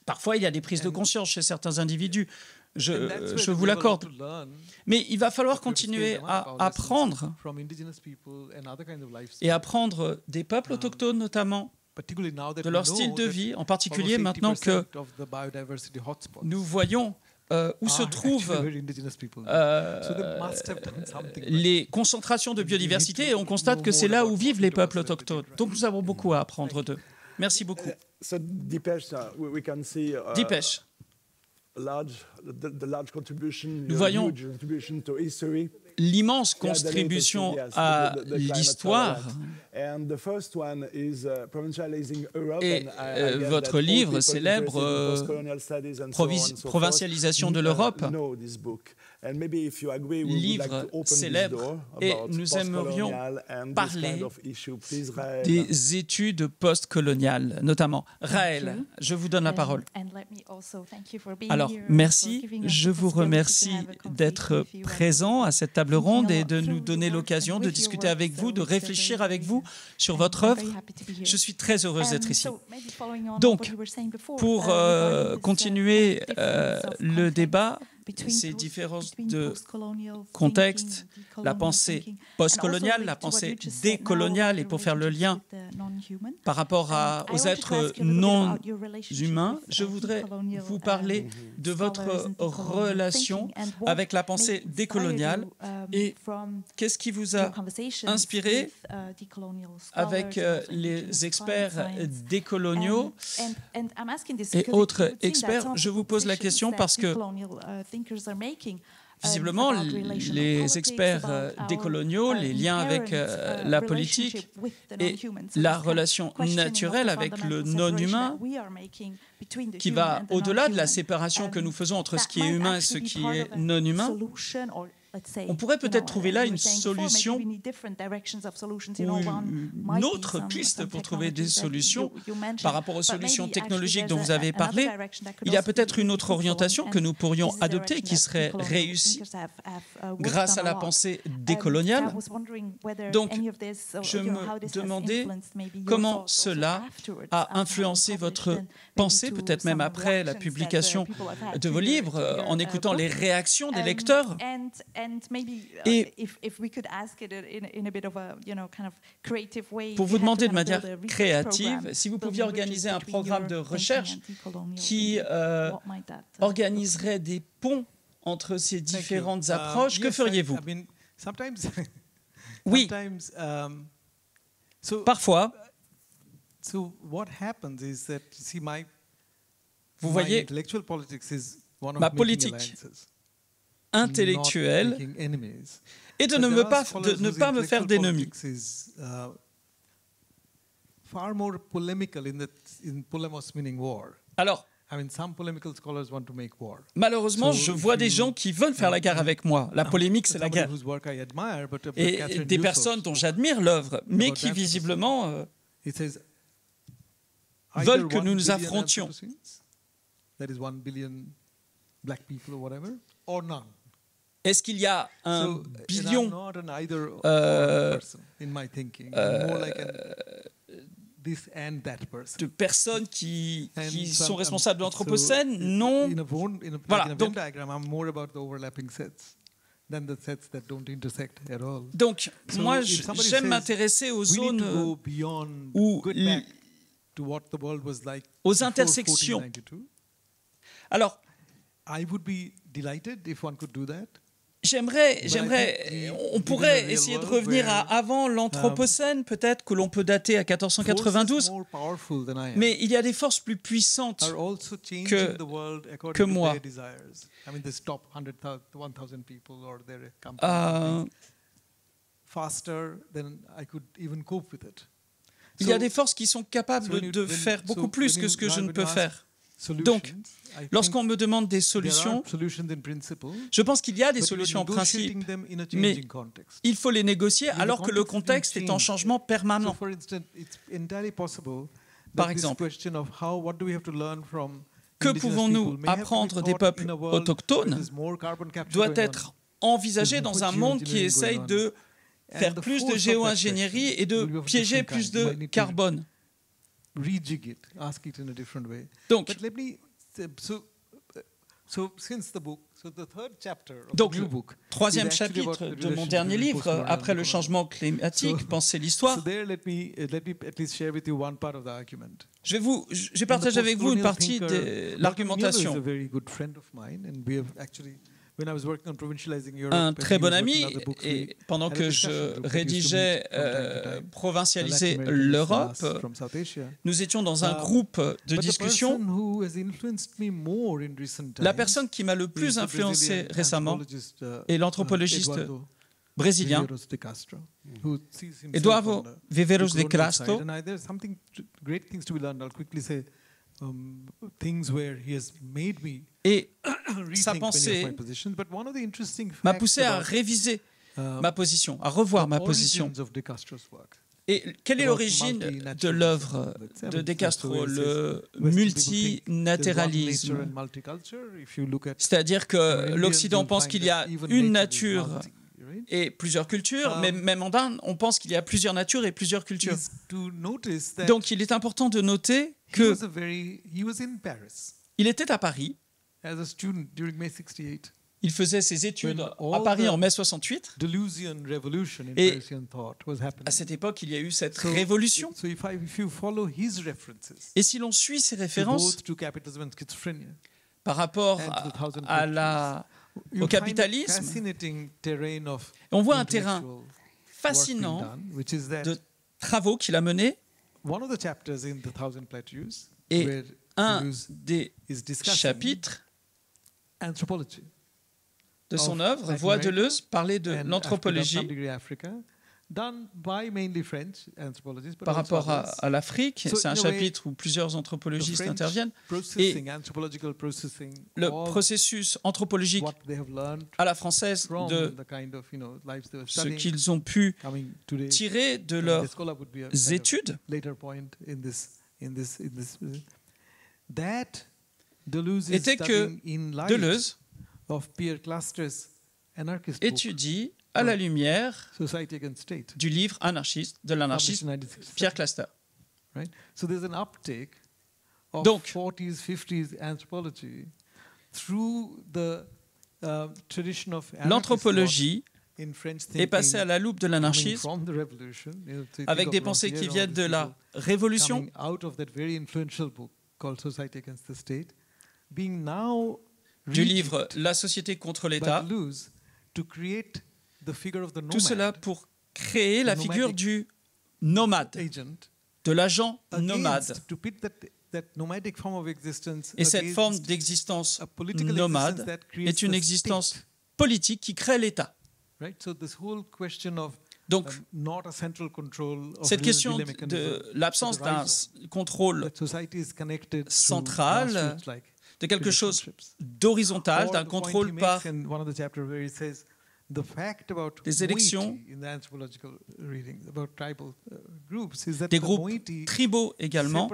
Parfois, il y a des prises de conscience chez certains individus. Je vous l'accorde. Mais il va falloir continuer à apprendre et apprendre des peuples autochtones notamment, de leur style de vie, en particulier maintenant que nous voyons où se trouvent les concentrations de biodiversité et on constate que c'est là où vivent les peuples autochtones. Donc nous avons beaucoup à apprendre d'eux. Merci beaucoup. Dipesh. Nous voyons l'immense contribution à l'histoire. Et votre livre célèbre Provincialisation de l'Europe. Livre célèbre, et nous aimerions parler des études postcoloniales, notamment. Raël, je vous donne la parole. Alors, merci. Je vous remercie d'être présent à cette table ronde et de nous donner l'occasion de discuter avec vous, de réfléchir avec vous sur votre œuvre. Je suis très heureuse d'être ici. Donc, pour continuer le débat, ces différences de contexte, la pensée postcoloniale, la pensée décoloniale, et pour faire le lien par rapport aux êtres non humains, je voudrais vous parler de votre relation avec la pensée décoloniale et qu'est-ce qui vous a inspiré avec les experts décoloniaux et autres experts. Je vous pose la question parce que visiblement, les experts décoloniaux, les liens avec la politique et la relation naturelle avec le non-humain, qui va au-delà de la séparation que nous faisons entre ce qui est humain et ce qui est non-humain, on pourrait peut-être trouver là une solution ou une autre piste pour trouver des solutions par rapport aux solutions technologiques dont vous avez parlé. Il y a peut-être une autre orientation que nous pourrions adopter qui serait réussie grâce à la pensée décoloniale. Donc, je me demandais comment cela a influencé votre pensée, peut-être même après la publication de vos livres, en écoutant les réactions des lecteurs. Et pour vous demander de manière créative, si vous pouviez organiser un programme de recherche qui organiserait des ponts entre ces différentes approches, que feriez-vous? Oui, parfois, vous voyez, ma politique intellectuelle et de ne pas me faire d'ennemis. Alors, malheureusement, je vois des gens qui veulent faire la guerre avec moi. La polémique, c'est la guerre. Et des personnes dont j'admire l'œuvre, mais qui visiblement veulent que nous nous affrontions. Est-ce qu'il y a un billion de personnes qui sont responsables de l'Anthropocène? Non. Voilà. Donc moi, j'aime m'intéresser aux zones aux intersections. Alors, on pourrait essayer de revenir à avant l'Anthropocène, peut-être que l'on peut dater à 1492, mais il y a des forces plus puissantes que moi. Il y a des forces qui sont capables de faire beaucoup plus que ce que je ne peux faire. Donc, lorsqu'on me demande des solutions, je pense qu'il y a des solutions en principe, mais il faut les négocier alors que le contexte est en changement permanent. Par exemple, que pouvons-nous apprendre des peuples autochtones doit être envisagé dans un monde qui essaye de faire plus de géo-ingénierie et de piéger plus de carbone. Donc, troisième chapitre de mon dernier livre, après le changement climatique, penser l'histoire. Je vais partager avec vous une partie de l'argumentation. Un très bon ami, et pendant que je rédigeais Provincialiser l'Europe, nous étions dans un groupe de discussion. La personne qui m'a le plus influencé récemment est l'anthropologiste brésilien Eduardo Viveiros de Castro. Et sa pensée m'a poussé à réviser ma position, à revoir ma position. Et quelle est l'origine de l'œuvre de De Castro? Le multilatéralisme. C'est-à-dire que l'Occident pense qu'il y a une nature et plusieurs cultures, mais même en Inde, on pense qu'il y a plusieurs natures et plusieurs cultures. Donc il est important de noter que il était à Paris. Il faisait ses études à Paris en mai 68. Et à cette époque, il y a eu cette révolution. Et si l'on suit ses références par rapport au capitalisme, on voit un terrain fascinant de travaux qu'il a menés. Et un des chapitres de son œuvre voit Deleuze parler de l'anthropologie par rapport à l'Afrique. C'est un chapitre où plusieurs anthropologistes interviennent. Et le processus anthropologique à la française de ce qu'ils ont pu tirer de leurs études était que Deleuze étudie à la lumière du livre anarchiste de l'anarchiste Pierre Clastres. Donc, l'anthropologie est passée à la loupe de l'anarchisme avec des pensées qui viennent de la Révolution, du livre La société contre l'État, tout cela pour créer la figure du nomade, de l'agent nomade. Et cette forme d'existence nomade est une existence politique qui crée l'État. Donc, cette question de l'absence d'un contrôle central, de quelque chose d'horizontal, d'un contrôle par des élections, des groupes tribaux également,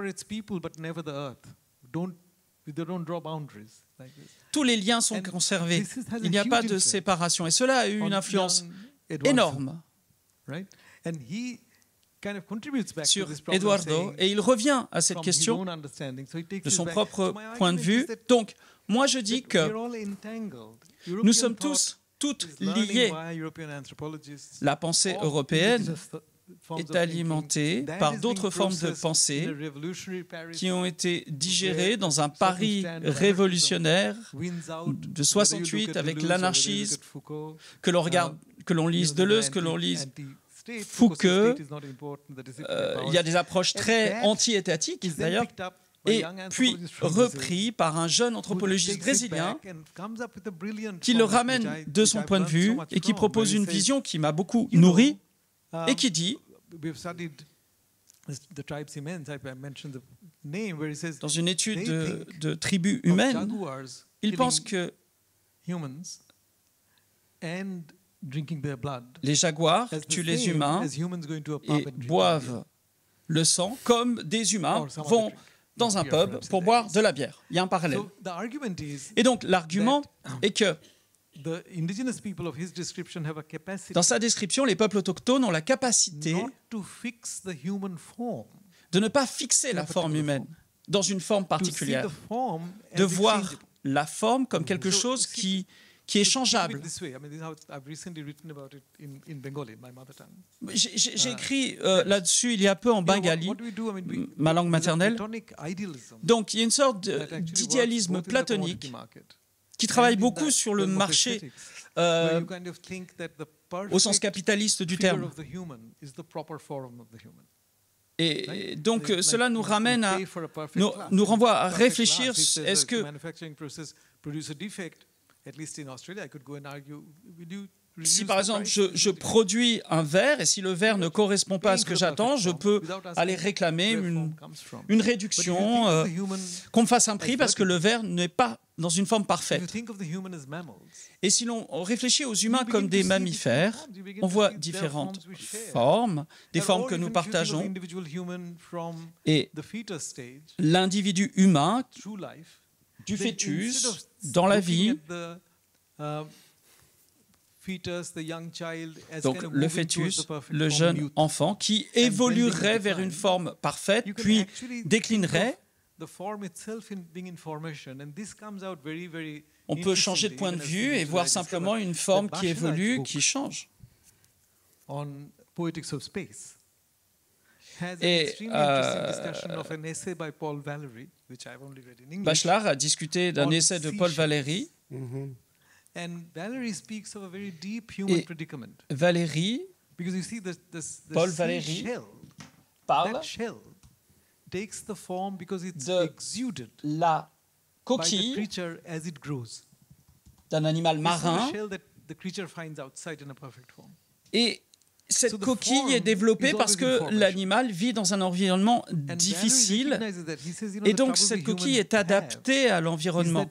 Tous les liens sont conservés. Il n'y a pas de séparation. Et cela a eu une influence énorme sur Eduardo. Et il revient à cette question de son propre point de vue. Donc, moi, je dis que nous sommes toutes liées. La pensée européenne est alimentée par d'autres formes de pensée qui ont été digérées dans un Paris révolutionnaire de 68 avec l'anarchisme, que l'on regarde, que l'on lise Deleuze, que l'on lise Foucault. Il y a des approches très anti-étatiques d'ailleurs, et puis repris par un jeune anthropologiste brésilien qui le ramène de son point de vue et qui propose une vision qui m'a beaucoup nourri et qui dit, dans une étude de tribus humaines, il pense que les jaguars tuent les humains et boivent le sang comme des humains vont dans un pub pour boire de la bière. Il y a un parallèle. Et donc l'argument est que dans sa description, les peuples autochtones ont la capacité de ne pas fixer la forme humaine dans une forme particulière, de voir la forme comme quelque chose qui est changeable. J'ai écrit là-dessus il y a peu en bengali, ma langue maternelle. Donc il y a une sorte d'idéalisme platonique qui travaille beaucoup sur le marché au sens capitaliste du terme. Et donc cela nous ramène à, nous renvoie à réfléchir, est-ce que si par exemple je produis un verre et si le verre ne correspond pas à ce que j'attends, je peux aller réclamer une réduction, qu'on me fasse un prix parce que le verre n'est pas dans une forme parfaite. Et si l'on réfléchit aux humains comme des mammifères, on voit différentes formes, des formes que nous partageons. Et l'individu humain, du fœtus, dans la vie, donc le fœtus, le jeune enfant, qui évoluerait vers une forme parfaite, puis déclinerait. On peut changer de point de vue et voir simplement une forme qui évolue, qui change. Et Bachelard a discuté d'un essai de Paul Valéry. Et Valéry, Paul Valéry parle de la coquille d'un animal marin. Et cette coquille est développée parce que l'animal vit dans un environnement difficile et donc cette coquille est adaptée à l'environnement.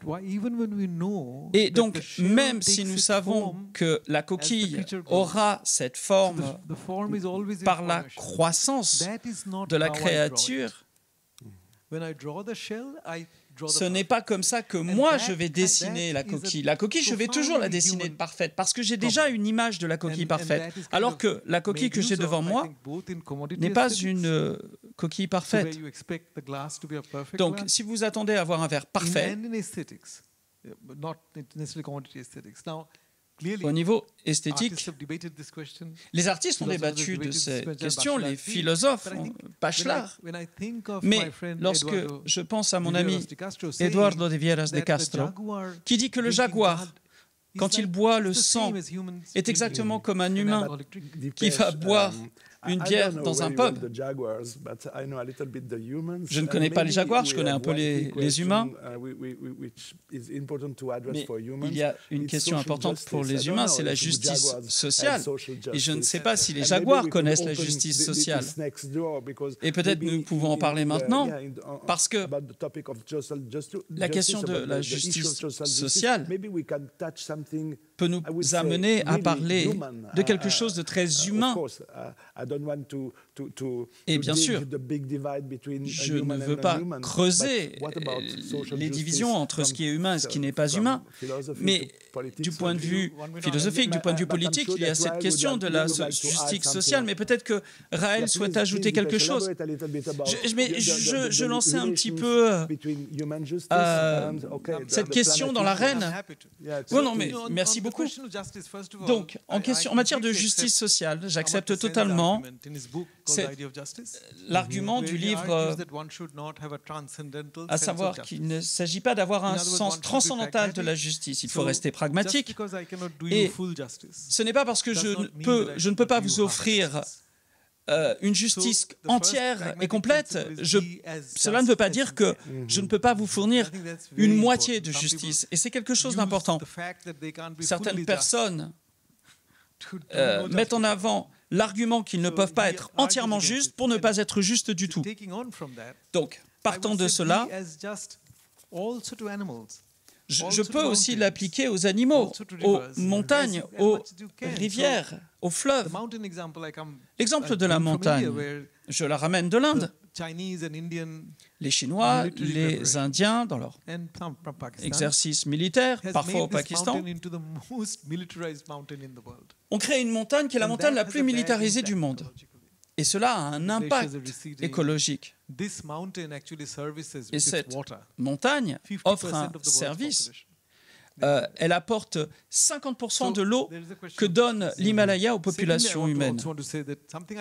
Et donc même si nous savons que la coquille aura cette forme par la croissance de la créature, ce n'est pas comme ça que moi je vais dessiner la coquille. La coquille, je vais toujours la dessiner parfaite parce que j'ai déjà une image de la coquille parfaite. Alors que la coquille que j'ai devant moi n'est pas une coquille parfaite. Donc, si vous attendez à avoir un verre parfait, au niveau esthétique, les artistes ont débattu de ces questions, les philosophes, Bachelard. Mais lorsque je pense à mon ami Eduardo de Vieras de Castro, qui dit que le jaguar, quand il boit le sang, est exactement comme un humain qui va boire une bière dans un pub. Je ne connais pas les jaguars, je connais un peu les humains. Mais il y a une question importante pour les humains, c'est la justice sociale. Et je ne sais pas si les jaguars connaissent la justice sociale. Et peut-être nous pouvons en parler maintenant, parce que la question de la justice sociale peut nous amener à parler de quelque chose de très humain. Et bien sûr, je ne veux pas creuser les divisions entre ce qui est humain et ce qui n'est pas humain, mais du point de vue philosophique, du point de vue politique, il y a cette question de la justice sociale, mais peut-être que Raël souhaite ajouter quelque chose. Je lançais un petit peu cette question dans l'arène. Oh non, mais merci beaucoup. Donc, en matière de justice sociale, j'accepte totalement l'argument du livre, à savoir qu'il ne s'agit pas d'avoir un sens transcendantal de la justice. Il faut rester pragmatique. Et ce n'est pas parce que je ne peux pas vous offrir une justice entière et complète, cela ne veut pas dire que je ne peux pas vous fournir une moitié de justice. Et c'est quelque chose d'important. Certaines personnes mettent en avant l'argument qu'ils ne peuvent pas être entièrement justes pour ne pas être justes du tout. Donc, partant de cela, je peux aussi l'appliquer aux animaux, aux montagnes, aux rivières, aux fleuves. L'exemple de la montagne, je la ramène de l'Inde. Les Chinois, les Indiens, dans leur exercice militaire, parfois au Pakistan, ont créé une montagne qui est la montagne la plus militarisée du monde. Et cela a un impact écologique. Et cette montagne offre un service. Elle apporte 50% de l'eau que donne l'Himalaya aux populations humaines.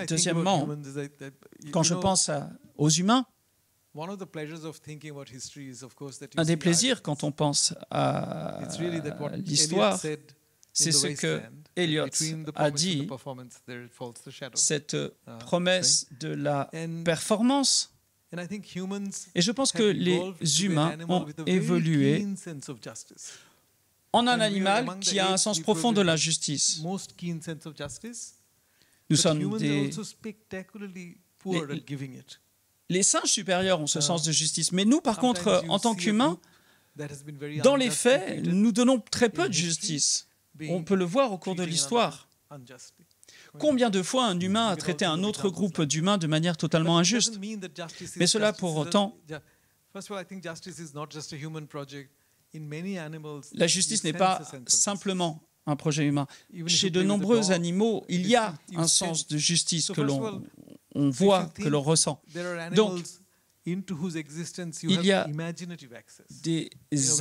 Deuxièmement, quand je pense aux humains, un des plaisirs quand on pense à l'histoire, c'est ce que Eliot a dit, cette promesse de la performance. Et je pense que les humains ont évolué en un animal qui a un sens profond de la justice. Nous sommes les singes supérieurs ont ce sens de justice, mais nous, par contre, en tant qu'humains, dans les faits, nous donnons très peu de justice. On peut le voir au cours de l'histoire. Combien de fois un humain a traité un autre groupe d'humains de manière totalement injuste? Mais cela pour autant, la justice n'est pas simplement un projet humain. Chez de nombreux animaux, il y a un sens de justice que l'on voit, que l'on ressent. Donc, il y a des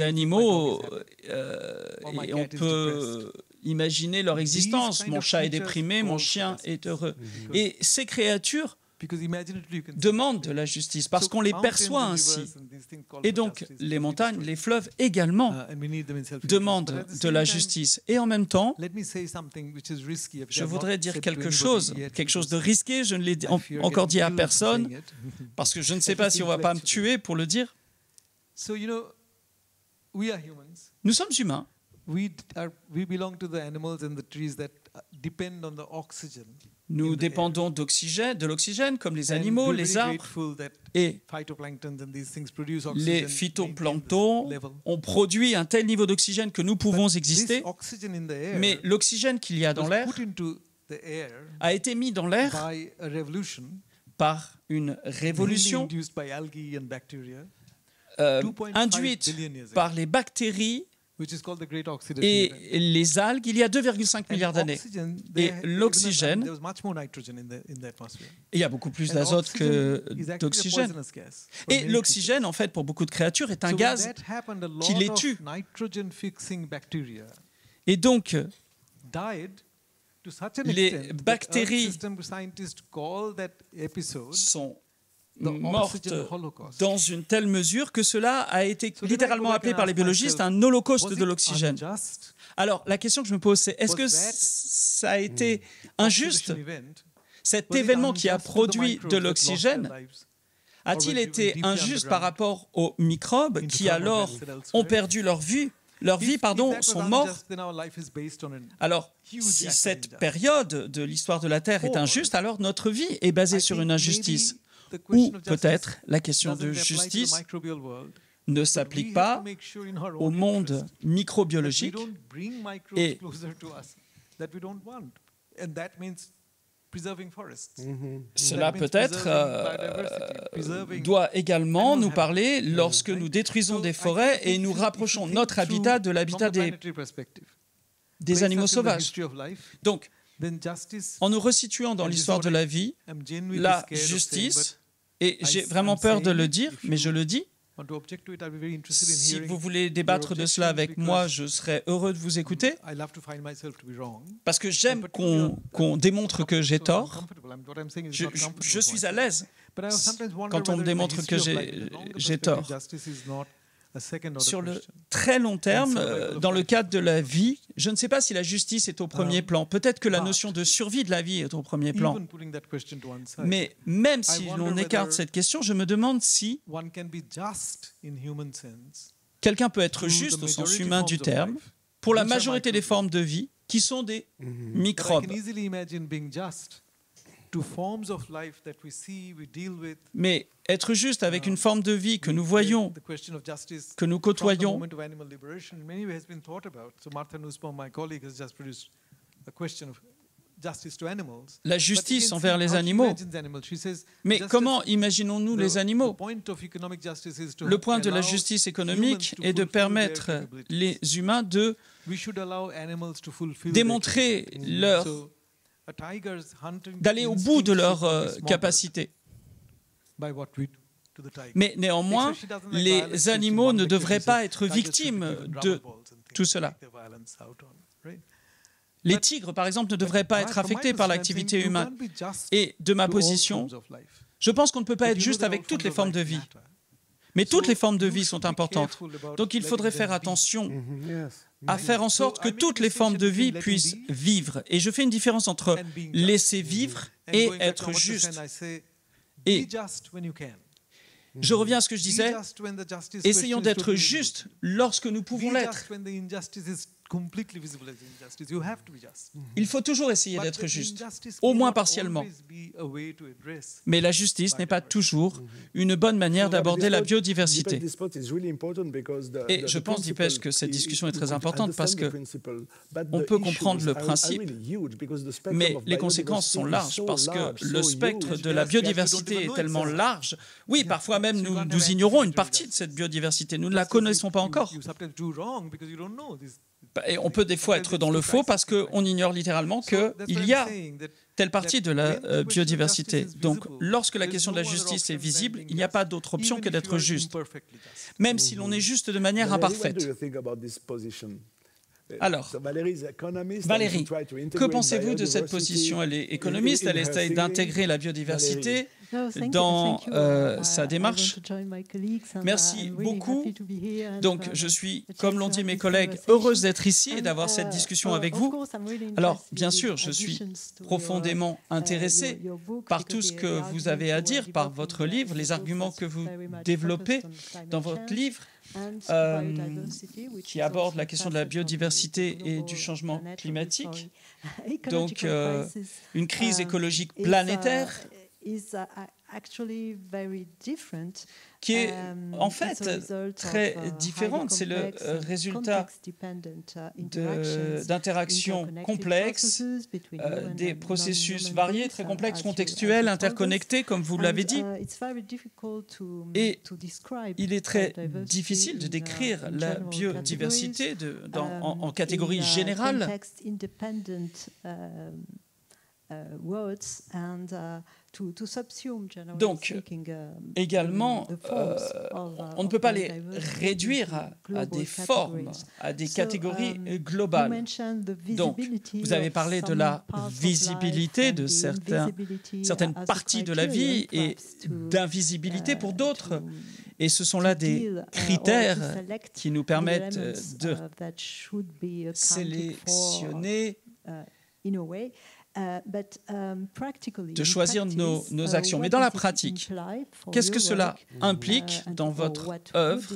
animaux et on peut imaginer leur existence. Mon chat est déprimé, mon chien est heureux. Et ces créatures demandent de la justice parce qu'on les perçoit ainsi. Et donc, les montagnes, les fleuves également demandent de la justice. Et en même temps, je voudrais dire quelque chose de risqué, je ne l'ai encore dit à personne, parce que je ne sais pas si on ne va pas me tuer pour le dire. Nous sommes humains. Nous dépendons de l'oxygène, comme les animaux, les arbres, et les phytoplanctons ont produit un tel niveau d'oxygène que nous pouvons exister, mais l'oxygène qu'il y a dans l'air a été mis dans l'air par une révolution induite par les bactéries et les algues il y a 2,5 milliards d'années. Et l'oxygène, il y a beaucoup plus d'azote que d'oxygène. Et l'oxygène, en fait, pour beaucoup de créatures, est un gaz qui les tue. Et donc, les bactéries sont mortes dans une telle mesure que cela a été littéralement appelé par les biologistes un holocauste de l'oxygène. Alors, la question que je me pose, c'est est-ce que ça a été injuste? Cet événement qui a produit de l'oxygène a-t-il été injuste par rapport aux microbes qui alors ont perdu leur vie, sont morts? Alors, si cette période de l'histoire de la Terre est injuste, alors notre vie est basée sur une injustice. Ou peut-être la question de justice ne s'applique pas au monde microbiologique et Cela peut-être doit également nous parler lorsque nous détruisons des forêts et nous rapprochons notre habitat de l'habitat des animaux sauvages. Donc, en nous resituant dans l'histoire de la vie, la justice, et j'ai vraiment peur de le dire, mais je le dis, si vous voulez débattre de cela avec moi, je serais heureux de vous écouter, parce que j'aime qu'on démontre que j'ai tort. Je suis à l'aise quand on me démontre que j'ai tort. Sur le très long terme, dans le cadre de la vie, je ne sais pas si la justice est au premier plan. Peut-être que la notion de survie de la vie est au premier plan. Mais même si l'on écarte cette question, je me demande si quelqu'un peut être juste au sens humain du terme pour la majorité des formes de vie qui sont des microbes. Mais être juste avec une forme de vie que nous voyons, que nous côtoyons, la justice envers les animaux. Mais comment imaginons-nous les animaux? Le point de la justice économique est de permettre les humains de démontrer d'aller au bout de leurs capacités. Mais néanmoins, les animaux ne devraient pas être victimes de tout cela. Les tigres, par exemple, ne devraient pas être affectés par l'activité humaine. Et de ma position, je pense qu'on ne peut pas être juste avec toutes les formes de vie. Mais toutes les formes de vie sont importantes. Donc il faudrait faire attention à faire en sorte que toutes les formes de vie puissent vivre. Et je fais une différence entre laisser vivre et être juste. Et je reviens à ce que je disais, essayons d'être justes lorsque nous pouvons l'être. Il faut toujours essayer d'être juste, au moins partiellement. Mais la justice n'est pas toujours une bonne manière d'aborder la biodiversité. Et je pense, Dipesh, que cette discussion est très importante parce qu'on peut comprendre le principe, mais les conséquences sont larges parce que le spectre de la biodiversité est tellement large. Oui, parfois même nous ignorons une partie de cette biodiversité, nous ne la connaissons pas encore. Et on peut des fois être dans le faux parce qu'on ignore littéralement qu'il y a telle partie de la biodiversité. Donc, lorsque la question de la justice est visible, il n'y a pas d'autre option que d'être juste, même si l'on est juste de manière imparfaite. Alors, Valérie, que pensez-vous de cette position? Elle est économiste, elle essaie d'intégrer la biodiversité dans sa démarche. Merci beaucoup. Donc, je suis, comme l'ont dit mes collègues, heureuse d'être ici et d'avoir cette discussion avec vous. Alors, bien sûr, je suis profondément intéressée par tout ce que vous avez à dire, par votre livre, les arguments que vous développez dans votre livre. Qui aborde la question de la biodiversité et du changement climatique. Donc, une crise écologique planétaire qui est en fait très différente. C'est le résultat d'interactions complexes, des processus variés, très complexes, contextuels, interconnectés, comme vous l'avez dit. Et il est très difficile de décrire la biodiversité en catégorie générale. Donc, également, on ne peut pas les réduire à des formes, à des catégories globales. Donc, vous avez parlé de la visibilité de certaines parties de la vie et d'invisibilité pour d'autres. Et ce sont là des critères qui nous permettent de sélectionner, de choisir nos actions. Mais dans la pratique, qu'est-ce que cela implique dans votre œuvre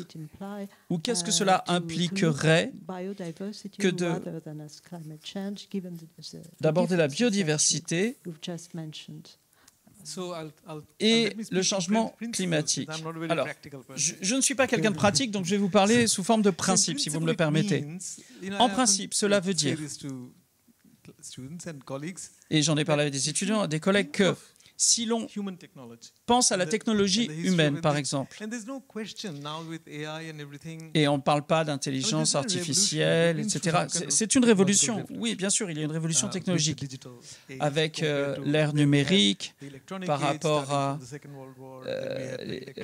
ou qu'est-ce que cela impliquerait que d'aborder la biodiversité et le changement climatique? Alors, je ne suis pas quelqu'un de pratique, donc je vais vous parler sous forme de principe, si vous me le permettez. En principe, cela veut dire et j'en ai parlé avec des étudiants, des collègues, que si l'on pense à la technologie humaine, par exemple, et on ne parle pas d'intelligence artificielle, etc., c'est une révolution. Oui, bien sûr, il y a une révolution technologique avec l'ère numérique par rapport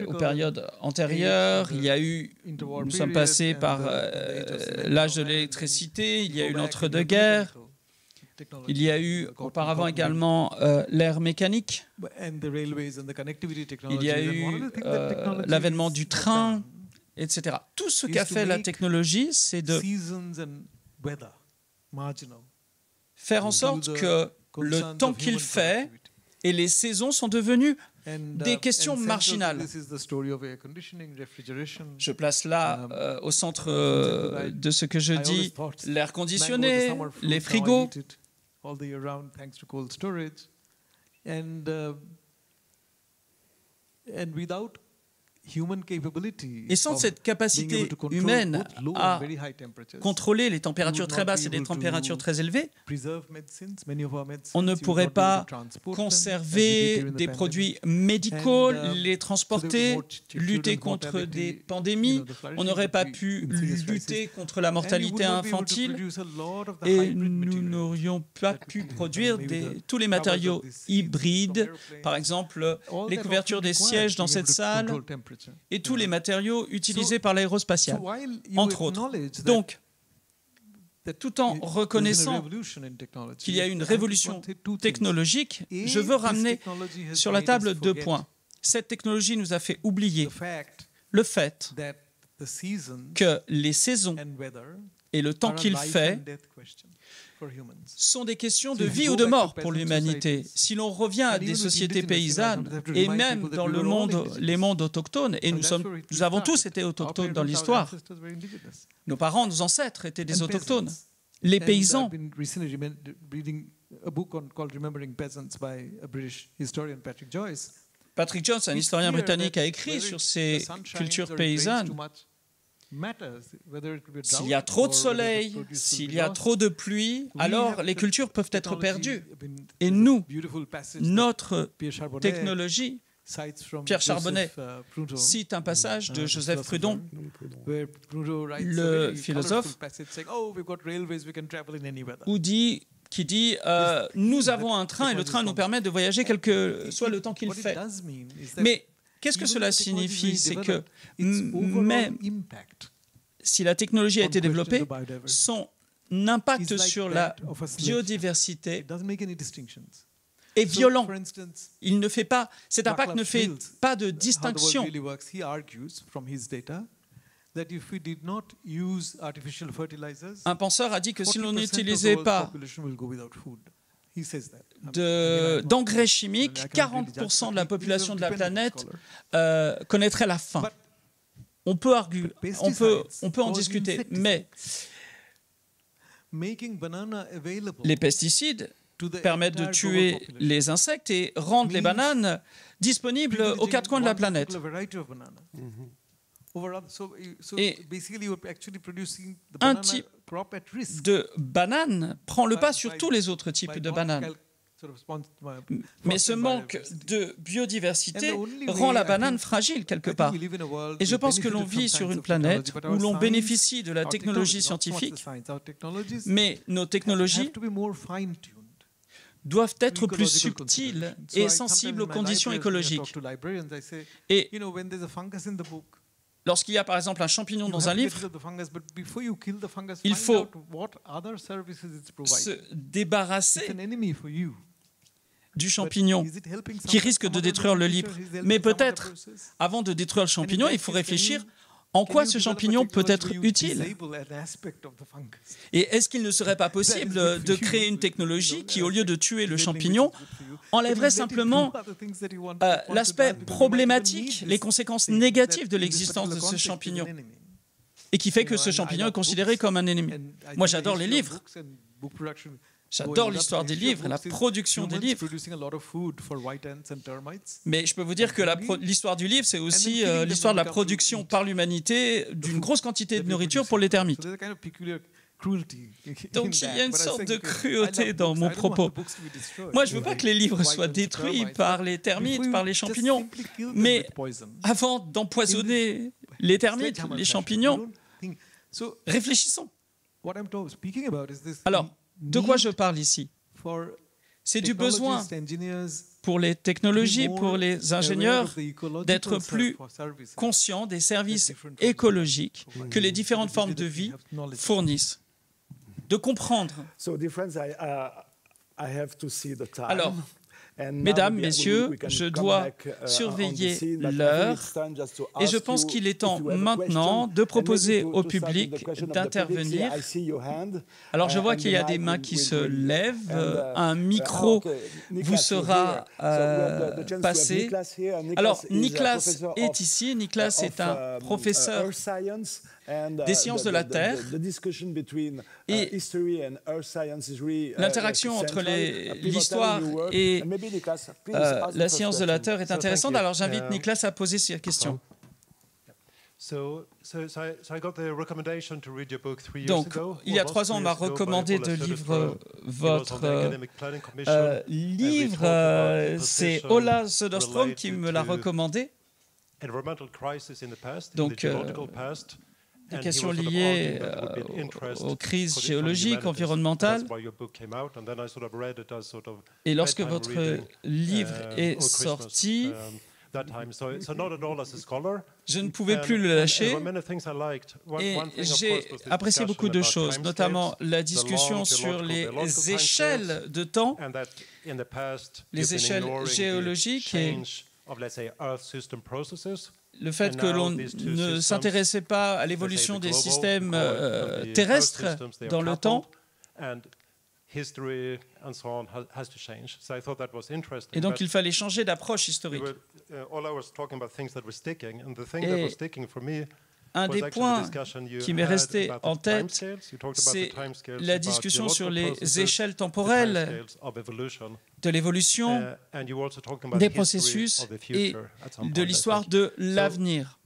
aux périodes antérieures. Nous sommes passés par l'âge de l'électricité, il y a eu l'entre-deux-guerres. Il y a eu auparavant également l'ère mécanique. Il y a eu l'avènement du train, etc. Tout ce qu'a fait la technologie, c'est de faire en sorte que le temps qu'il fait et les saisons sont devenus des questions marginales. Je place là, au centre de ce que je dis, l'air conditionné, les frigos. All the year round, thanks to cold storage, and without human capability. Et sans cette capacité humaine à contrôler les températures très basses et les températures très élevées, on ne pourrait pas conserver des produits médicaux, les transporter, lutter contre des pandémies. On n'aurait pas pu lutter contre la mortalité infantile et nous n'aurions pas pu produire tous les matériaux hybrides, par exemple les couvertures des sièges dans cette salle, et tous les matériaux utilisés par l'aérospatiale, entre autres. Donc, tout en reconnaissant qu'il y a une révolution technologique, je veux ramener sur la table 2 points. Cette technologie nous a fait oublier le fait que les saisons et le temps qu'il fait sont des questions de vie ou de mort pour l'humanité. Si l'on revient à des sociétés paysannes, et même dans les mondes autochtones, et nous avons tous été autochtones dans l'histoire, nos parents, nos ancêtres étaient des autochtones. Les paysans, Patrick Joyce, un historien britannique, a écrit sur ces cultures paysannes. S'il y a trop de soleil, s'il y a trop de pluie, alors les cultures peuvent être perdues. Et nous, notre technologie, Pierre Charbonnet cite un passage de Joseph Proudhon, le philosophe, qui dit nous avons un train et le train nous permet de voyager quel que soit le temps qu'il fait. Mais qu'est-ce que cela signifie? C'est que même si la technologie a été développée, son impact sur la biodiversité est violent. Cet impact ne fait pas de distinction. Un penseur a dit que si l'on n'utilisait pas d'engrais chimiques, 40% de la population de la planète connaîtrait la faim. On peut en discuter, mais les pesticides permettent de tuer les insectes et rendent les bananes disponibles aux 4 coins de la planète. Et un type de banane prend le pas sur tous les autres types de bananes. Mais ce manque de biodiversité rend la banane fragile quelque part. Et je pense que l'on vit sur une planète où l'on bénéficie de la technologie scientifique, mais nos technologies doivent être plus subtiles et sensibles aux conditions écologiques. Et lorsqu'il y a par exemple un champignon dans un livre, il faut se débarrasser du champignon qui risque de détruire le livre. Mais peut-être, avant de détruire le champignon, il faut réfléchir en quoi ce champignon peut être utile. Et est-ce qu'il ne serait pas possible de créer une technologie qui, au lieu de tuer le champignon, enlèverait simplement l'aspect problématique, les conséquences négatives de l'existence de ce champignon, et qui fait que ce champignon est considéré comme un ennemi. Moi, j'adore les livres. J'adore l'histoire des livres, la production des livres. Mais je peux vous dire que l'histoire du livre, c'est aussi l'histoire de la production par l'humanité d'une grosse quantité de nourriture pour les termites. Donc il y a une sorte de cruauté dans mon propos. Moi, je ne veux pas que les livres soient détruits par les termites, par les champignons, mais avant d'empoisonner les termites, les champignons, réfléchissons. Alors, de quoi je parle ici? C'est du besoin pour les technologies, pour les ingénieurs, d'être plus conscients des services écologiques que les différentes formes de vie fournissent, de comprendre. Alors, mesdames, messieurs, je dois surveiller l'heure et je pense qu'il est temps maintenant de proposer au public d'intervenir. Alors, je vois qu'il y a des mains qui se lèvent. Un micro vous sera passé. Alors, Niklas est ici. Niklas est un professeur des sciences de la Terre. Et l'interaction entre l'histoire et la science de la Terre est intéressante. Alors j'invite Niklas à poser ses questions. Donc, il y a 3 ans, on m'a recommandé de lire votre livre. C'est Ola Söderström qui me l'a recommandé. Donc, des questions liées aux crises géologiques, environnementales. Et lorsque votre livre est sorti, je ne pouvais plus le lâcher et j'ai apprécié beaucoup de choses, notamment la discussion sur les échelles de temps, les échelles géologiques et le fait que l'on ne s'intéressait pas à l'évolution des systèmes terrestres dans le temps. Et donc il fallait changer d'approche historique. Et un des points qui m'est resté en tête, c'est la discussion sur les échelles temporelles de l'évolution, des processus et de l'histoire de l'avenir.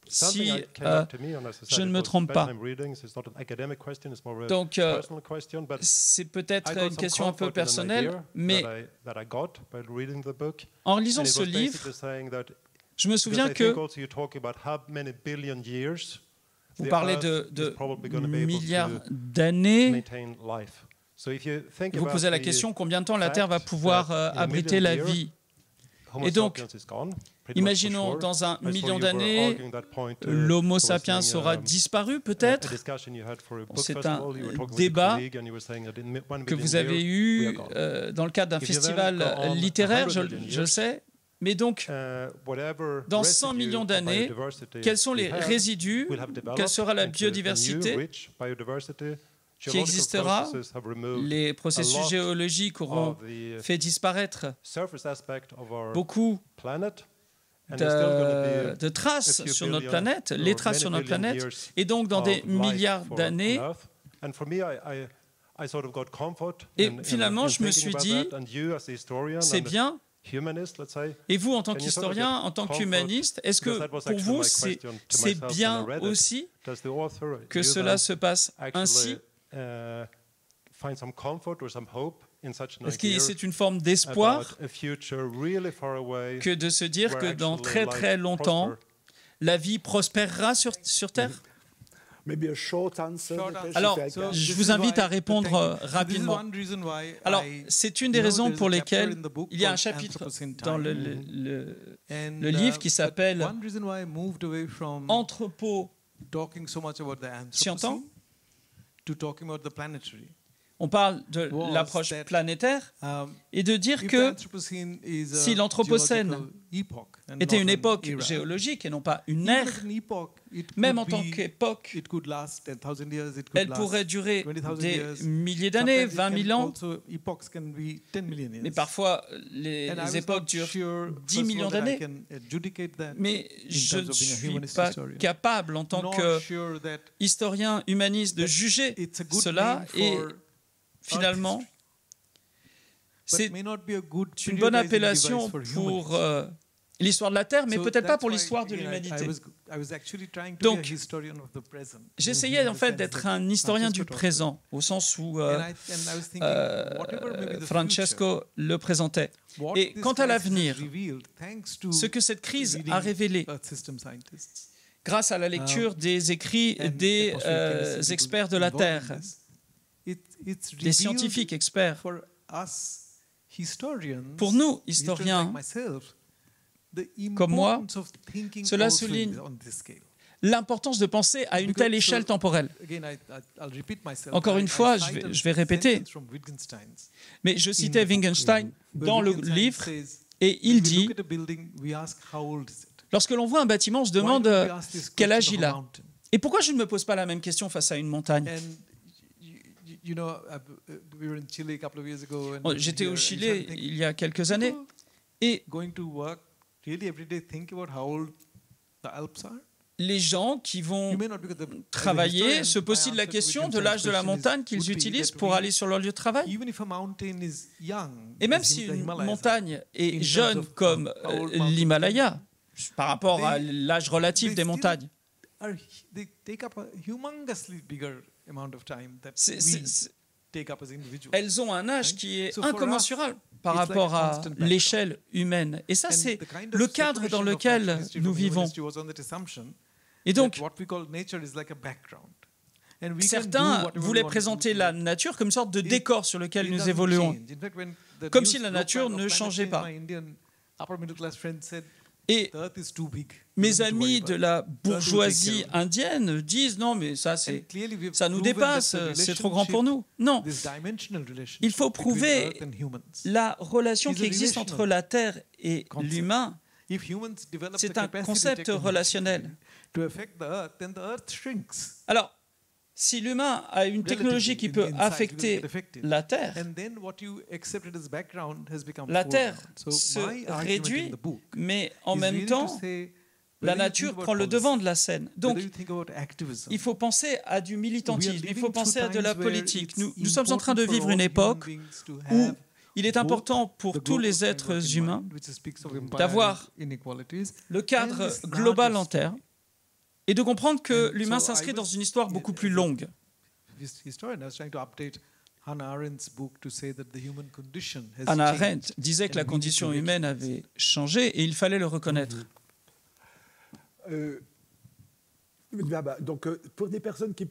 Si je ne me trompe pas. Donc, c'est peut-être une question un peu personnelle, mais en lisant ce livre, je me souviens que vous parlez de milliards d'années. Et vous posez la question combien de temps la Terre va pouvoir abriter la vie. Et donc, imaginons dans 1 million d'années, l'Homo sapiens aura disparu peut-être. C'est un débat que vous avez eu dans le cadre d'un festival littéraire, je sais. Mais donc, dans 100 millions d'années, quels sont les résidus? Quelle sera la biodiversité qui existera? Les processus géologiques auront fait disparaître beaucoup de traces sur notre planète, les traces sur notre planète. Et donc, dans des milliards d'années, et finalement, je me suis dit, c'est bien. Et vous, en tant qu'historien, en tant qu'humaniste, est-ce que pour vous, c'est bien aussi que cela se passe ainsi? Est-ce que c'est une forme d'espoir que de se dire que dans très très longtemps, la vie prospérera sur Terre? Alors, je vous invite à répondre rapidement. Alors, c'est une des raisons pour lesquelles il y a un chapitre dans le livre qui s'appelle Anthropo-scientant. On parle de l'approche planétaire et de dire que si l'Anthropocène était une époque géologique et non pas une ère, même en tant qu'époque, elle pourrait durer des milliers d'années, 20 000 ans, mais parfois les époques durent 10 millions d'années. Mais je ne suis pas capable en tant qu'historien humaniste de juger cela et finalement, c'est une bonne appellation pour l'histoire de la Terre, mais peut-être pas pour l'histoire de l'humanité. Donc, j'essayais en fait d'être un historien du présent, au sens où Francesco le présentait. Et quant à l'avenir, ce que cette crise a révélé, grâce à la lecture des écrits des experts de la Terre, des scientifiques experts, pour nous, historiens, comme moi, cela souligne l'importance de penser à une telle échelle temporelle. Encore une fois, je vais répéter, mais je citais Wittgenstein dans le livre, et il dit, lorsque l'on voit un bâtiment, on se demande quel âge il a. Et pourquoi je ne me pose pas la même question face à une montagne? J'étais au Chili il y a quelques années, et les gens qui vont travailler se posent la question de l'âge de la montagne qu'ils utilisent pour aller sur leur lieu de travail. Et même si une montagne est jeune comme l'Himalaya, par rapport à l'âge relatif des montagnes, elles ont un âge qui est incommensurable par rapport à l'échelle humaine. Et ça, c'est le cadre dans lequel nous vivons. Et donc, certains voulaient présenter la nature comme une sorte de décor sur lequel nous évoluons, comme si la nature ne changeait pas. Et mes amis de la bourgeoisie indienne disent non, mais ça nous dépasse, c'est trop grand pour nous. Non, il faut prouver la relation qui existe entre la Terre et l'humain. C'est un concept relationnel. Alors, si l'humain a une technologie qui peut affecter la Terre se réduit, mais en même temps, la nature prend le devant de la scène. Donc, il faut penser à du militantisme, il faut penser à de la politique. Nous sommes en train de vivre une époque où il est important pour tous les êtres humains d'avoir le cadre global en terre et de comprendre que l'humain s'inscrit dans une histoire beaucoup plus longue. Hannah Arendt disait que la condition humaine avait changé et il fallait le reconnaître. Donc, pour des personnes qui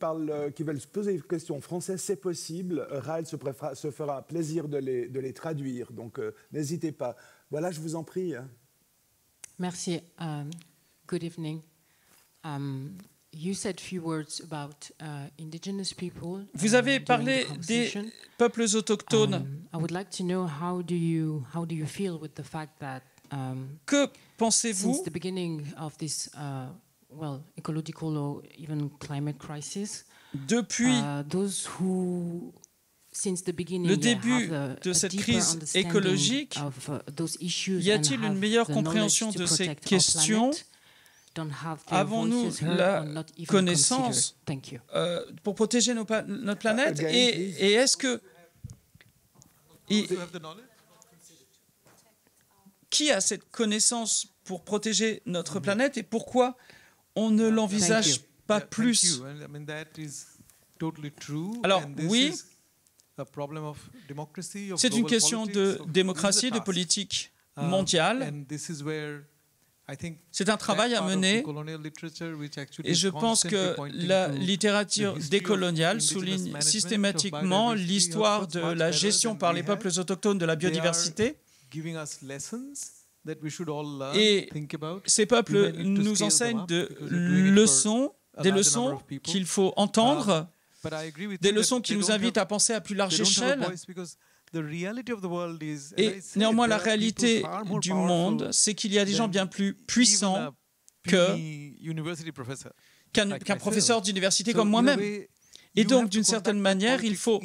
veulent se poser une question en français, c'est possible. Raël se fera plaisir de les traduire. Donc, n'hésitez pas. Voilà, je vous en prie. Merci. Good evening. You said few words about indigenous people. Vous avez parlé des peuples autochtones. I would like to know how do you feel with the fact that que pensez-vous since the beginning of this ecological or even climate crisis, depuis those who since the beginning le début de cette crise écologique, y a-t-il une meilleure compréhension de ces questions? Avons-nous la connaissance pour protéger notre planète? Et est-ce que... Qui a cette connaissance pour protéger notre planète et pourquoi on ne l'envisage pas plus? Alors oui, c'est une question de démocratie, de politique mondiale. C'est un travail à mener et je pense que la littérature décoloniale souligne systématiquement l'histoire de la gestion par les peuples autochtones de la biodiversité. Et ces peuples nous enseignent des leçons qu'il faut entendre, des leçons qui nous invitent à penser à plus large échelle. Et néanmoins, la réalité du monde, c'est qu'il y a des gens bien plus puissants qu'un professeur d'université comme moi-même. Et donc, d'une certaine manière, il faut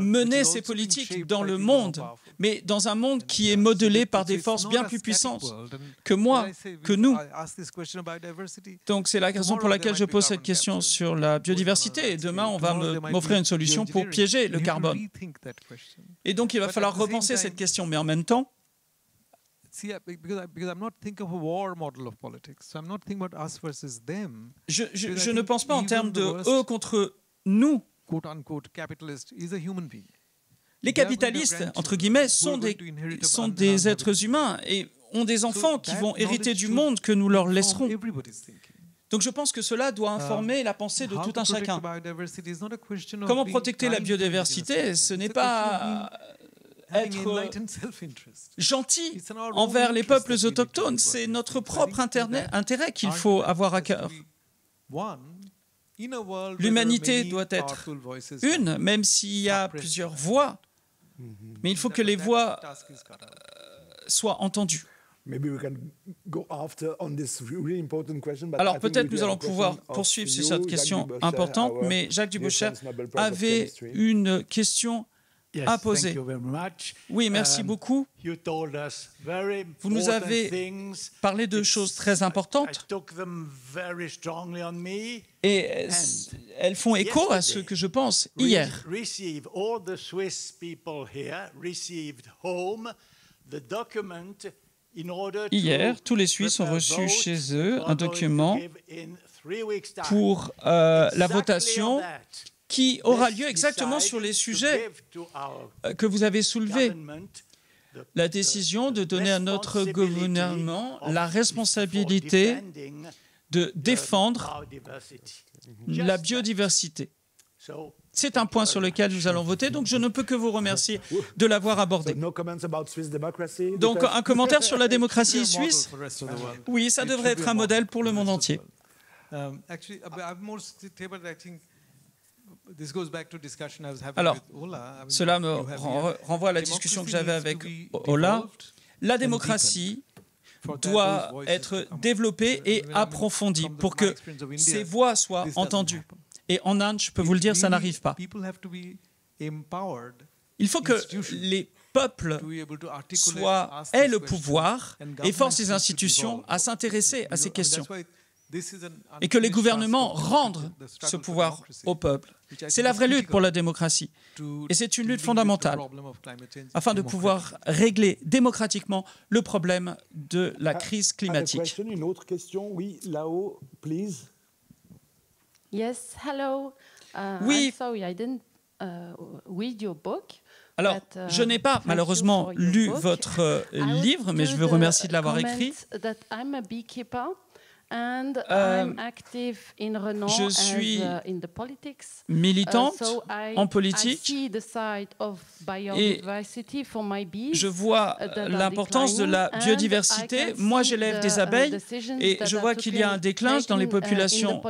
mener ces politiques dans le monde, mais dans un monde qui est modelé par des forces bien plus puissantes que moi, que nous. Donc, c'est la raison pour laquelle je pose cette question sur la biodiversité. Et demain, on va m'offrir une solution pour piéger le carbone. Et donc, il va falloir repenser cette question. Mais en même temps, Je ne pense pas en termes de eux contre nous. Les capitalistes, entre guillemets, sont des êtres humains et ont des enfants qui vont hériter du monde que nous leur laisserons. Donc je pense que cela doit informer la pensée de tout un chacun. Comment protéger la biodiversité? Ce n'est pas être gentil envers les peuples autochtones, c'est notre propre intérêt qu'il faut avoir à cœur. L'humanité doit être une, même s'il y a plusieurs voix, mais il faut que les voix soient entendues. Alors peut-être nous allons pouvoir poursuivre sur cette question importante, mais Jacques Dubosher avait une question à poser. Oui, merci beaucoup. Vous nous avez parlé de choses très importantes et elles font écho à ce que je pense hier. Hier, tous les Suisses ont reçu chez eux un document pour la votation qui aura lieu exactement sur les sujets que vous avez soulevés. La décision de donner à notre gouvernement la responsabilité de défendre la biodiversité. C'est un point sur lequel nous allons voter, donc je ne peux que vous remercier de l'avoir abordé. Donc un commentaire sur la démocratie suisse? Oui, ça devrait être un modèle pour le monde entier. Alors, cela me renvoie à la discussion que j'avais avec Ola. La démocratie doit être développée et approfondie pour que ces voix soient entendues. Et en Inde, je peux vous le dire, ça n'arrive pas. Il faut que les peuples aient le pouvoir et forcent les institutions à s'intéresser à ces questions. Et que les gouvernements rendent ce pouvoir au peuple. C'est la vraie lutte pour la démocratie. Et c'est une lutte fondamentale afin de pouvoir régler démocratiquement le problème de la crise climatique. Une autre question, oui, là-haut, please. Yes, hello. Oui. I'm sorry, I didn't read your book. Alors, je n'ai pas malheureusement lu votre livre, mais je veux remercier de l'avoir écrit. Je suis militante en politique et je vois l'importance de la biodiversité. Moi, j'élève des abeilles et je vois qu'il y a un déclin dans les populations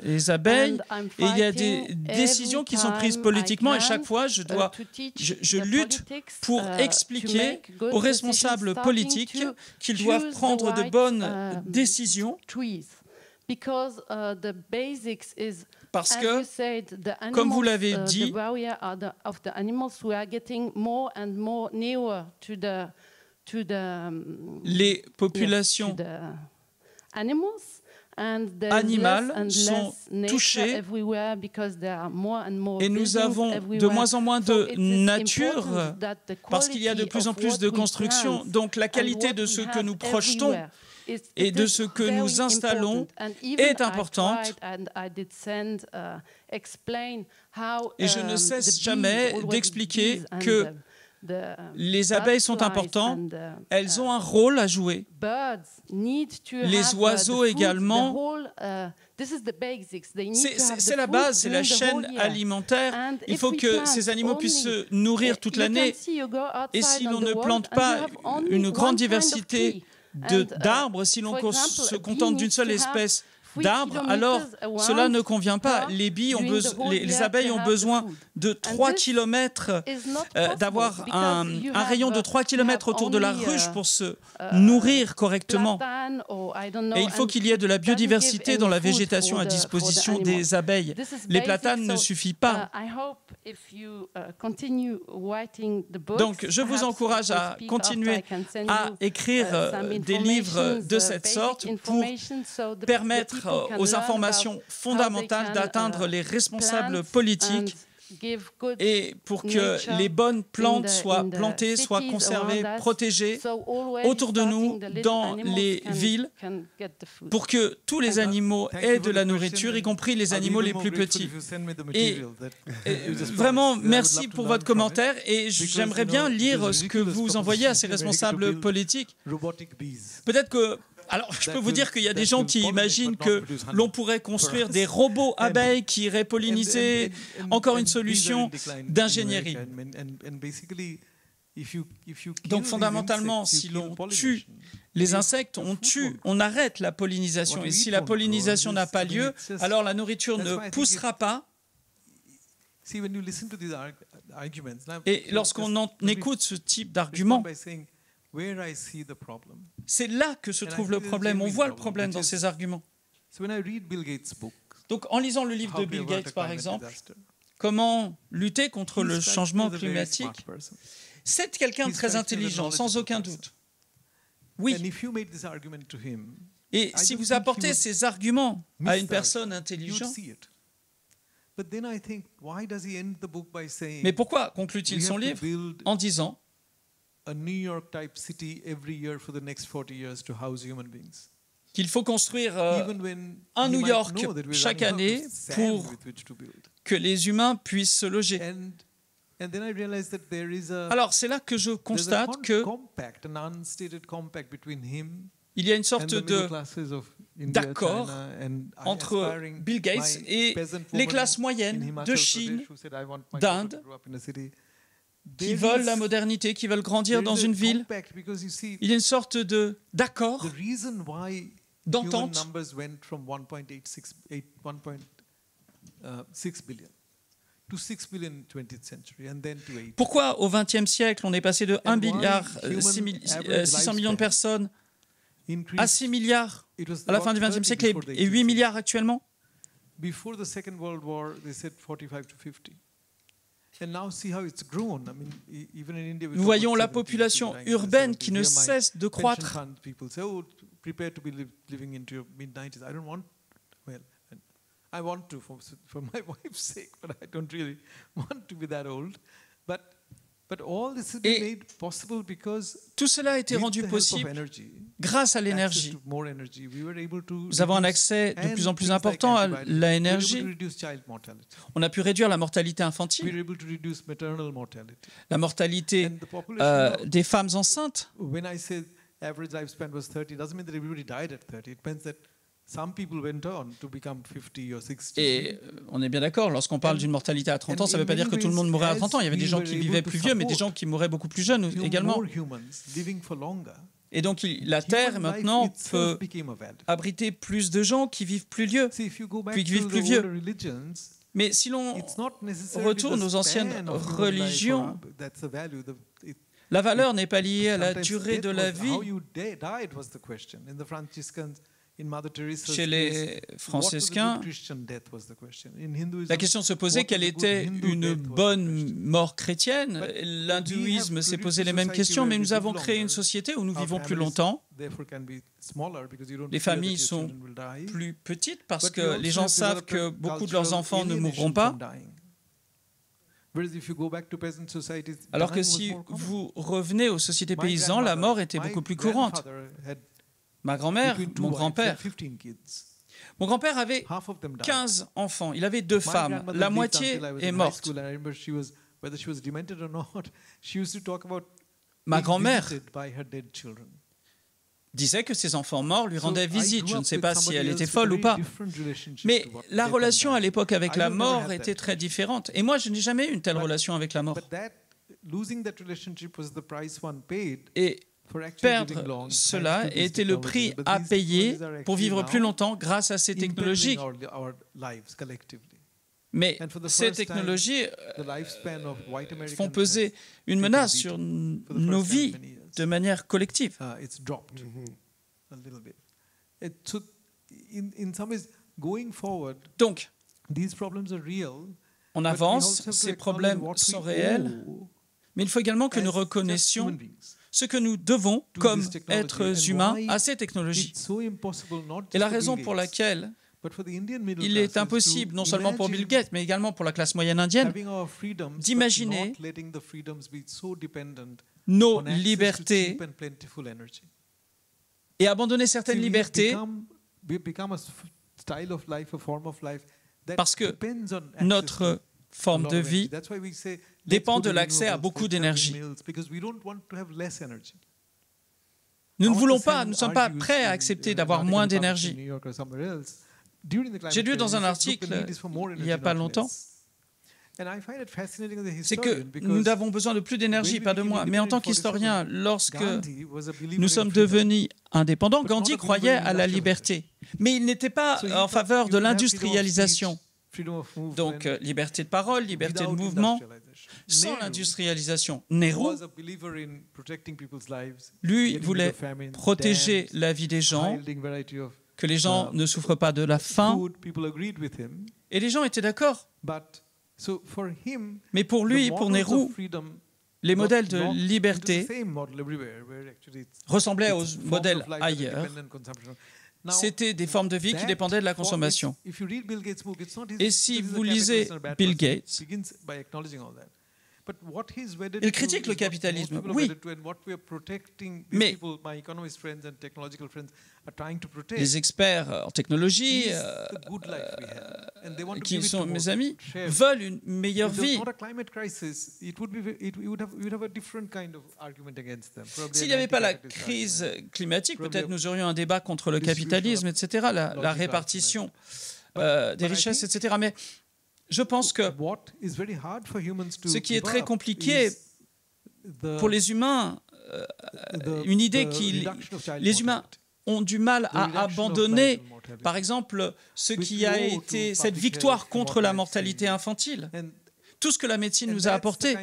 des abeilles et il y a des décisions qui sont prises politiquement et chaque fois, je lutte pour expliquer aux responsables politiques qu'ils doivent prendre de bonnes décisions. Parce que, comme vous l'avez dit, les populations animales sont touchées et nous avons de moins en moins de nature parce qu'il y a de plus en plus de construction. Donc la qualité de ce que nous projetons et de ce que nous installons est importante. Et je ne cesse jamais d'expliquer que les abeilles sont importantes, elles ont un rôle à jouer. Les oiseaux également. C'est la base, c'est la chaîne alimentaire. Il faut que ces animaux puissent se nourrir toute l'année. Et si l'on ne plante pas une grande diversité d'arbres, si l'on se contente d'une seule espèce d'arbres, alors cela ne convient pas. Les abeilles ont besoin de 3 km, d'avoir un rayon de 3 km autour de la ruche pour se nourrir correctement. Et il faut qu'il y ait de la biodiversité dans la végétation à disposition des abeilles. Les platanes ne suffisent pas. Donc je vous encourage à continuer à écrire des livres de cette sorte pour permettre aux informations fondamentales d'atteindre les responsables politiques et pour que les bonnes plantes soient plantées, soient conservées, protégées autour de nous, dans les villes, pour que tous les animaux aient de la nourriture, y compris les animaux les plus petits. Et vraiment, merci pour votre commentaire et j'aimerais bien lire ce que vous envoyez à ces responsables politiques. Peut-être que... Alors, je peux vous dire qu'il y a des gens qui imaginent que l'on pourrait construire des robots abeilles qui iraient polliniser, encore une solution d'ingénierie. Donc, fondamentalement, si l'on tue les insectes, on arrête la pollinisation. Et si la pollinisation n'a pas lieu, alors la nourriture ne poussera pas. Et lorsqu'on écoute ce type d'argument, c'est là que se trouve le problème. On voit le problème dans ces arguments. Donc, en lisant le livre de Bill Gates, par exemple, Comment lutter contre le changement climatique, c'est quelqu'un de très intelligent, sans aucun doute. Oui. Et si vous apportez ces arguments à une personne intelligente, mais pourquoi conclut-il son livre en disant qu'il faut construire un New York chaque année pour que les humains puissent se loger. Alors c'est là que je constate qu'il y a une sorte d'accord entre Bill Gates et les classes moyennes de Chine, d'Inde, qui veulent la modernité, qui veulent grandir dans une ville. Il y a une sorte d'accord, d'entente. Pourquoi au XXe siècle on est passé de 1 milliard 600 millions de personnes à 6 milliards à la fin du XXe siècle et 8 milliards actuellement? Nous voyons la population urbaine qui ne cesse de croître. I want to for my wife's sake, but I don't really want to be that old. But all this has been made possible because tout cela a été rendu possible grâce à l'énergie. Nous avons un accès de plus en plus important à l'énergie. On a pu réduire la mortalité infantile, la mortalité des femmes enceintes. Et on est bien d'accord, lorsqu'on parle d'une mortalité à 30 ans, ça ne veut pas dire que tout le monde mourrait à 30 ans. Il y avait des gens qui vivaient plus vieux, mais des gens qui mouraient beaucoup plus jeunes également. Et donc la Terre, maintenant, peut abriter plus de gens qui vivent plus vieux, puis qui vivent plus vieux. Mais si l'on retourne aux anciennes religions, la valeur n'est pas liée à la durée de la vie. Chez les franciscains, la question se posait quelle était une bonne mort chrétienne. L'hindouisme s'est posé les mêmes questions, mais nous avons créé une société où nous vivons plus longtemps. Les familles sont plus petites parce que les gens savent que beaucoup de leurs enfants ne mourront pas. Alors que si vous revenez aux sociétés paysannes, la mort était beaucoup plus courante. Ma grand-mère, mon grand-père. Mon grand-père avait 15 enfants. Il avait 2 femmes. La moitié est morte. Ma grand-mère disait que ses enfants morts lui rendaient visite. Je ne sais pas si elle était folle ou pas. Mais la relation à l'époque avec la mort était très différente. Et moi, je n'ai jamais eu une telle relation avec la mort. Et perdre cela était le prix à payer pour vivre plus longtemps grâce à ces technologies. Mais ces technologies font peser une menace sur nos vies de manière collective. Donc, on avance, ces problèmes sont réels, mais il faut également que nous reconnaissions ce que nous devons comme êtres humains à ces technologies. Et la raison pour laquelle il est impossible, non seulement pour Bill Gates, mais également pour la classe moyenne indienne, d'imaginer nos libertés et abandonner certaines libertés parce que notre forme de vie dépend de l'accès à beaucoup d'énergie. Nous ne voulons pas, nous ne sommes pas prêts à accepter d'avoir moins d'énergie. J'ai lu dans un article, il n'y a pas longtemps, c'est que nous avons besoin de plus d'énergie, pas de moins. Mais en tant qu'historien, lorsque nous sommes devenus indépendants, Gandhi croyait à la liberté. Mais il n'était pas en faveur de l'industrialisation. Donc, liberté de parole, liberté de mouvement, sans l'industrialisation. Nehru, lui, voulait protéger la vie des gens, que les gens ne souffrent pas de la faim. Et les gens étaient d'accord. Mais pour lui, pour Nehru, les modèles de liberté ressemblaient aux modèles ailleurs. C'était des formes de vie qui dépendaient de la consommation. Et si vous lisez Bill Gates, il critique le capitalisme, oui, mais les experts en technologie, qui sont mes amis, veulent une meilleure vie. S'il n'y avait pas la crise climatique, peut-être nous aurions un débat contre le capitalisme, etc., la répartition des richesses, etc. Mais je pense que ce qui est très compliqué pour les humains, une idée les humains ont du mal à abandonner, par exemple, ce qui a été cette victoire contre la mortalité infantile, tout ce que la médecine nous a apporté.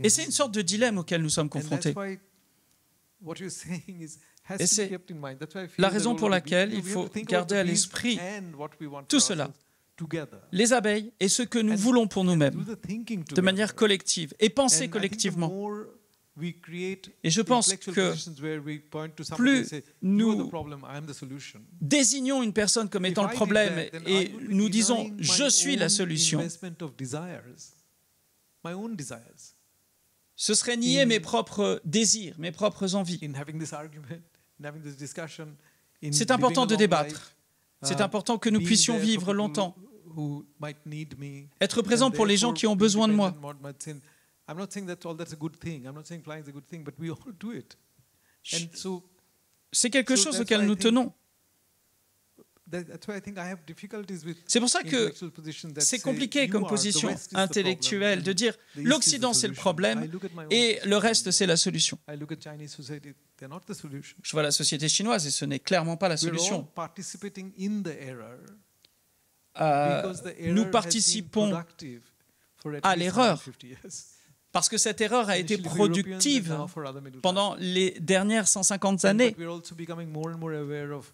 Et c'est une sorte de dilemme auquel nous sommes confrontés. Et c'est la raison pour laquelle il faut garder à l'esprit tout cela. Les abeilles et ce que nous voulons pour nous-mêmes, de manière collective, et penser collectivement. Et je pense que plus nous désignons une personne comme étant le problème et nous disons « je suis la solution », ce serait nier mes propres désirs, mes propres envies. C'est important de débattre. C'est important que nous puissions vivre longtemps. Être présent pour les gens qui ont besoin de moi. C'est quelque chose auquel nous tenons. C'est pour ça que c'est compliqué comme position intellectuelle de dire l'Occident c'est le problème et le reste c'est la solution. Je vois la société chinoise et ce n'est clairement pas la solution. Nous participons à l'erreur parce que cette erreur a été productive pendant les dernières 150 années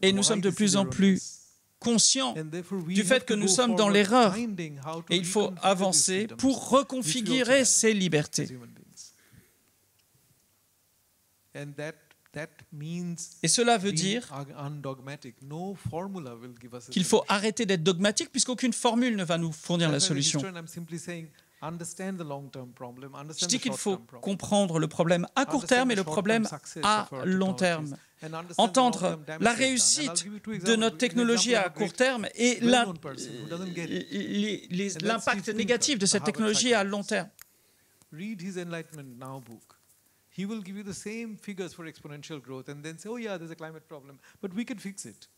et nous sommes de plus en plus conscients du fait que nous sommes dans l'erreur et il faut avancer pour reconfigurer ces libertés. Et cela veut dire qu'il faut arrêter d'être dogmatique puisqu'aucune formule ne va nous fournir la solution. Je dis qu'il faut comprendre le problème à court terme et le problème à long terme. Entendre la réussite de notre technologie à court terme et l'impact négatif de cette technologie à long terme. He will give you the same figures for exponential growth and then say, oh yeah, there's a climate problem, but we can fix it.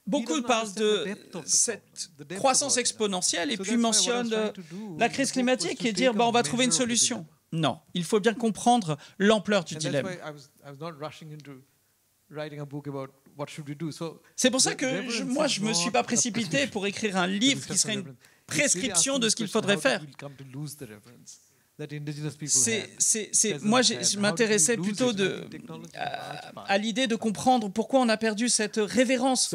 Beaucoup parlent de cette croissance exponentielle et puis mentionnent la crise climatique et dire on va trouver une solution. Non, il faut bien comprendre l'ampleur du dilemme. C'est pour ça que moi, je ne me suis pas précipité pour écrire un livre qui serait une prescription de ce qu'il faudrait faire. Moi, je m'intéressais plutôt à l'idée de comprendre pourquoi on a perdu cette révérence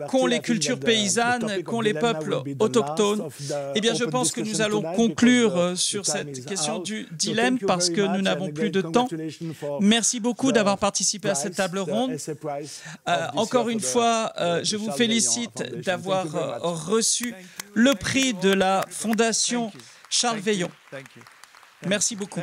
qu'ont les cultures paysannes, qu'ont les peuples autochtones. Eh bien, je pense que nous allons conclure sur cette question du dilemme parce que nous n'avons plus de temps. Merci beaucoup d'avoir participé à cette table ronde. Encore une fois, je vous félicite d'avoir reçu le prix de la Fondation Charles Veillon. Merci beaucoup.